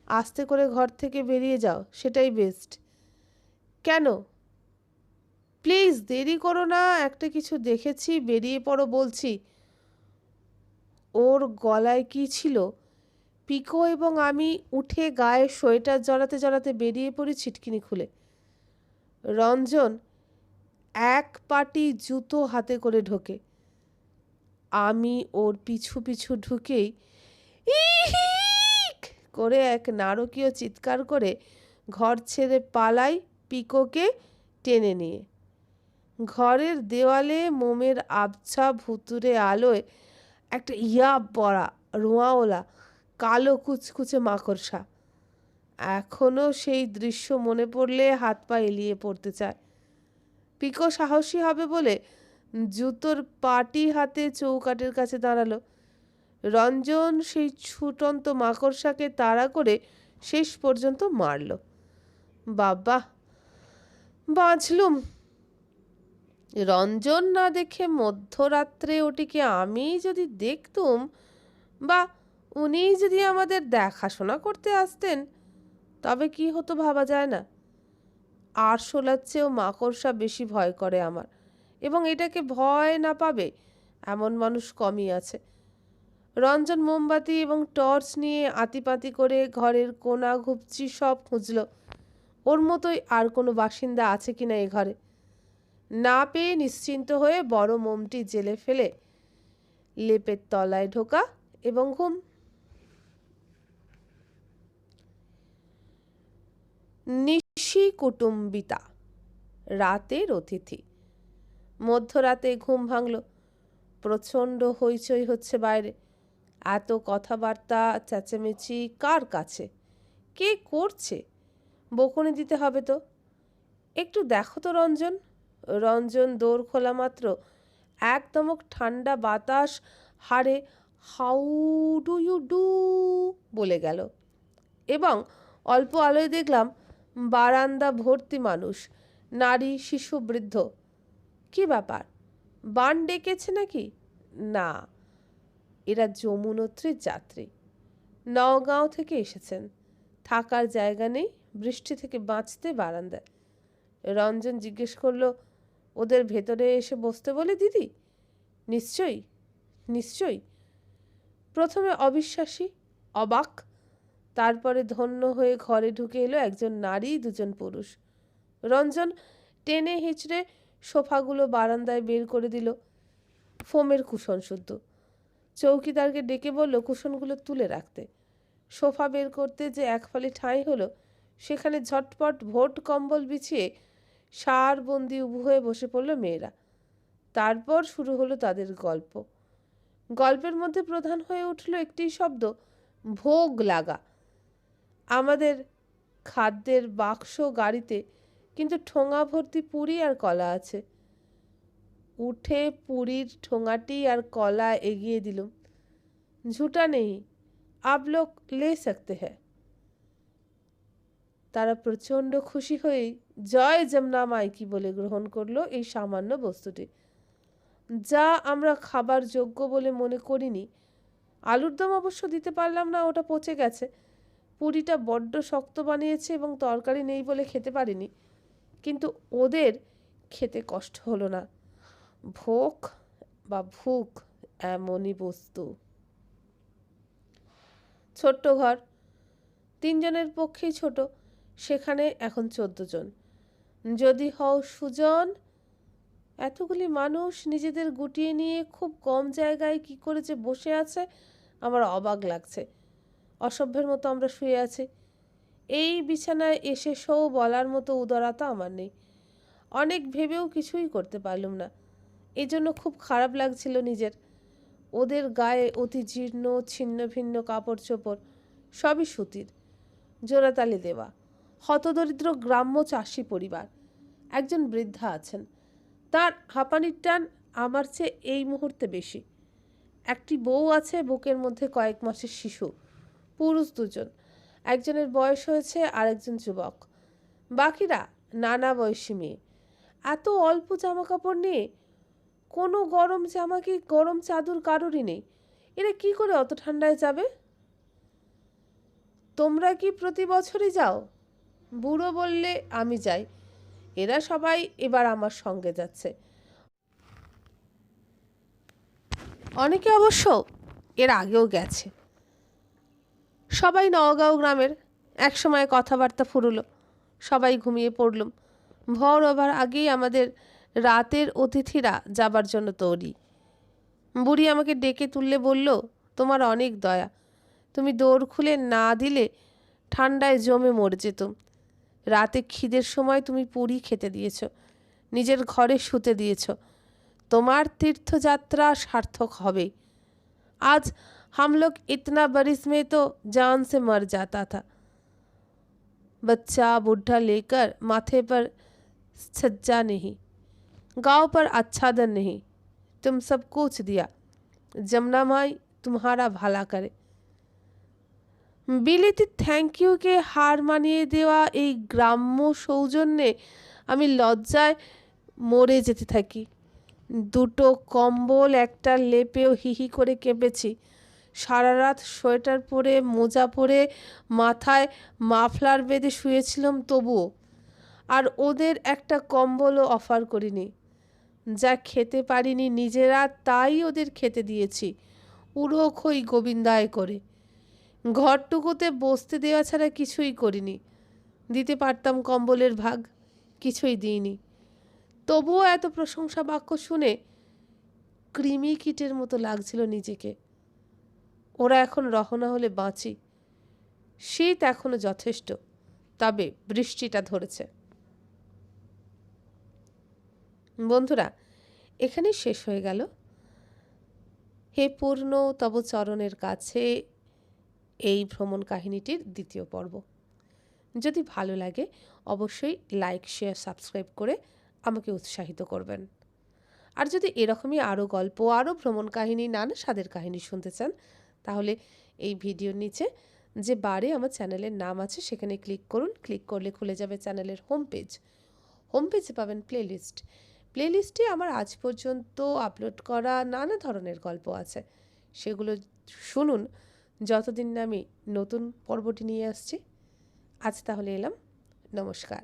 আস্তে করে ঘর থেকে বেরিয়ে যাও, সেটাই বেস্ট। কেন? প্লিজ দেরি করো না, একটা কিছু দেখেছি, বেরিয়ে পড়ো বলছি। ওর গলায় কি ছিল? পিকো এবং আমি উঠে গায়ে সোয়েটার জড়াতে জড়াতে বেরিয়ে পড়ি ছিটকিনি খুলে। রঞ্জন এক পাটি জুতো হাতে করে ঢোকে। আমি ওর পিছু পিছু ঢুকেই ইহিক করে এক নারকীয় চিৎকার করে ঘর ছেড়ে পালাই পিকোকে টেনে নিয়ে। ঘরের দেওয়ালে মোমের আবছা ভুতুরে আলোয় একটা পড়া রোঁয়াওলা কালো কুচকুচে মাকড়সা। এখনো সেই দৃশ্য মনে পড়লে হাত পা এলিয়ে পড়তে চায়। পিকো সাহসী হবে বলে জুতোর পাটি হাতে চৌকাঠের কাছে দাঁড়ালো। রঞ্জন সেই ছুটন্ত মাকড়সাকে তাড়া করে শেষ পর্যন্ত মারল। বাবা, বাঁচলুম। রঞ্জন না দেখে মধ্যরাত্রে ওটিকে আমি যদি দেখতুম, বা উনি যদি আমাদের দেখাশোনা করতে আসতেন, তবে কি হতো ভাবা যায় না। আরশোলার চেয়েও মাকড়সা বেশি ভয় করে আমার, এবং এটাকে ভয় না পাবে এমন মানুষ কমই আছে। রঞ্জন মোমবাতি এবং টর্চ নিয়ে আতিপাতি করে ঘরের কোনা ঘুপচি সব খুঁজল, ওর মতোই আর কোনো বাসিন্দা আছে কিনা এ ঘরে। না পেয়ে নিশ্চিন্ত হয়ে বড় মোমটি জেলে ফেলে লেপের তলায় ঢোকা এবং ঘুম। নিশি কুটুম্বিতা, রাতের অতিথি। মধ্যরাতে ঘুম ভাঙল। প্রচণ্ড হইচই হচ্ছে বাইরে। এত কথাবার্তা চেঁচামেচি কার কাছে? কে করছে? বকুনি দিতে হবে তো। একটু দেখো তো রঞ্জন। রঞ্জন দৌড় খোলা মাত্র একদমক ঠান্ডা বাতাস হাড়ে হাউ ডু ইউ ডু বলে গেল, এবং অল্প আলোয় দেখলাম বারান্দা ভর্তি মানুষ, নারী, শিশু, বৃদ্ধ। কি ব্যাপার, বান ডেকেছে নাকি? না, এরা যমুনোত্রীর যাত্রী, নওগাঁও থেকে এসেছেন। থাকার জায়গা নেই, বৃষ্টি থেকে বাঁচতে বারান্দায়। রঞ্জন জিজ্ঞেস করলো, ওদের ভেতরে এসে বসতে বলে দিদি? নিশ্চয়ই, নিশ্চয়ই। প্রথমে অবিশ্বাসী, অবাক, তারপরে ধন্য হয়ে ঘরে ঢুকে এলো একজন নারী, দুজন পুরুষ। রঞ্জন টেনে হিঁচড়ে সোফাগুলো বারান্দায় বের করে দিল, ফোমের কুশন শুদ্ধ। চৌকিদারকে ডেকে বলল কুশনগুলো তুলে রাখতে। সোফা বের করতে যে এক ফালি ঠাঁই হলো, সেখানে ঝটপট ভোট কম্বল বিছিয়ে সারবন্দি উবু হয়ে বসে পড়ল মেয়েরা। তারপর শুরু হলো তাদের গল্প। গল্পের মধ্যে প্রধান হয়ে উঠল একটি শব্দ, ভোগ লাগা। আমাদের খাদ্যের বাক্স গাড়িতে, কিন্তু ঠোঙা ভর্তি পুরি আর কলা আছে। উঠে পুরীর ঠোঙাটি আর কলা এগিয়ে দিলুম। ঝুটা নেই, আপ লোক লে সকতে হ্যাঁ। তারা প্রচণ্ড খুশি হয়ে জয় যমুনা মাইকি বলে গ্রহণ করলো এই সামান্য বস্তুটি, যা আমরা খাবার যোগ্য বলে মনে করিনি। আলুর দম অবশ্য দিতে পারলাম না, ওটা পচে গেছে। পুরিটা বড্ড শক্ত বানিয়েছে এবং তরকারি নেই বলে খেতে পারিনি, কিন্তু ওদের খেতে কষ্ট হলো না। ভোক বা ভুক এমনই বস্তু। ছোট্ট ঘর, 3 জনের পক্ষেই ছোট, সেখানে এখন 14 জন। যদি হও সুজন। এতগুলি মানুষ নিজেদের গুটিয়ে নিয়ে খুব কম জায়গায় কি করে যে বসে আছে আমার অবাক লাগছে। অসভ্যের মতো আমরা শুয়ে আছি। এই বিছানায় এসে শো বলার মতো উদারতা আমার নেই। অনেক ভেবেও কিছুই করতে পারলুম না। এই জন্য খুব খারাপ লাগছিল নিজের। ওদের গায়ে অতি জীর্ণ ছিন্ন ভিন্ন কাপড় চোপড়, সবই সুতির, জোড়াতালি দেওয়া। হতদরিদ্র গ্রাম্য চাষি পরিবার। একজন বৃদ্ধা আছেন, তার হাঁপানির টান আমার চেয়ে এই মুহূর্তে বেশি। একটি বউ আছে, বুকের মধ্যে কয়েক মাসের শিশু। পুরুষ 2 জন, একজনের বয়স হয়েছে আর একজন যুবক। বাকিরা নানা বয়সী মেয়ে। এত অল্প জামা কাপড় নিয়ে, কোনো গরম জামা কি গরম চাদর কারোরই নেই। এরা কি করে অত ঠান্ডায় যাবে? তোমরা কি প্রতি বছরই যাও? বুড়ো বললে, আমি যাই, এরা সবাই এবার আমার সঙ্গে যাচ্ছে। অনেকে অবশ্য এর আগেও গেছে। সবাই নওগাঁও গ্রামের। একসময় কথাবার্তা ফুরুলো, সবাই ঘুমিয়ে পড়লুম। ভোর হবার আগেই আমাদের রাতের অতিথিরা যাবার জন্য তৈরি। বুড়ি আমাকে ডেকে তুললে বলল, তোমার অনেক দয়া, তুমি দৌড় খুলে না দিলে ঠান্ডায় জমে মরে যেতুম। রাতে খিদের সময় তুমি পুরি খেতে দিয়েছ, নিজের ঘরে শুতে দিয়েছ। তোমার तीर्थयात्रा सार्थक হবে। आज हम लोग इतना बरिस में तो जान से मर जाता था। बच्चा बूढ़ा लेकर माथे पर सज्जा नहीं, गांव पर आच्छादन नहीं, तुम सब कुछ दिया। जमुना माई तुम्हारा भला करे। বিলেতি থ্যাংক ইউকে হার মানিয়ে দেওয়া এই গ্রাম্য সৌজন্যে আমি লজ্জায় মরে যেতে থাকি। দুটো কম্বল একটা লেপেও হিহি করে কেঁপেছি। সারা রাত সোয়েটার পরে মোজা পরে মাথায় মাফলার বেঁধে শুয়েছিলাম তবুও। আর ওদের একটা কম্বলও অফার করিনি। যা খেতে পারিনি নিজেরা তাই ওদের খেতে দিয়েছি উড়ো খই গোবিন্দায় করে। ঘরটুকুতে বসতে দেওয়া ছাড়া কিছুই করিনি। দিতে পারতাম কম্বলের ভাগ, কিছুই দিইনি। তবুও এত প্রশংসা বাক্য শুনে কৃমি কীটের মতো লাগছিল নিজেকে। ওরা এখন রহনা হলে বাঁচি। শীত এখনো যথেষ্ট, তবে বৃষ্টিটা ধরেছে। বন্ধুরা, এখানেই শেষ হয়ে গেল হে পূর্ণ তব চরণের কাছে এই ভ্রমণ কাহিনীটির দ্বিতীয় পর্ব। যদি ভালো লাগে অবশ্যই লাইক, শেয়ার, সাবস্ক্রাইব করে আমাকে উৎসাহিত করবেন। আর যদি এরকমই আরও গল্প, আরও ভ্রমণ কাহিনী, নানা স্বাদের কাহিনী শুনতে চান, তাহলে এই ভিডিওর নিচে যে বারে আমার চ্যানেলের নাম আছে সেখানে ক্লিক করুন। ক্লিক করলে খুলে যাবে চ্যানেলের হোম পেজ। হোম পেজে পাবেন প্লেলিস্ট। প্লেলিস্টে আমার আজ পর্যন্ত আপলোড করা নানা ধরনের গল্প আছে, সেগুলো শুনুন যতদিন না আমি নতুন পর্বটি নিয়ে আসছি। আজ তাহলে এলাম, নমস্কার।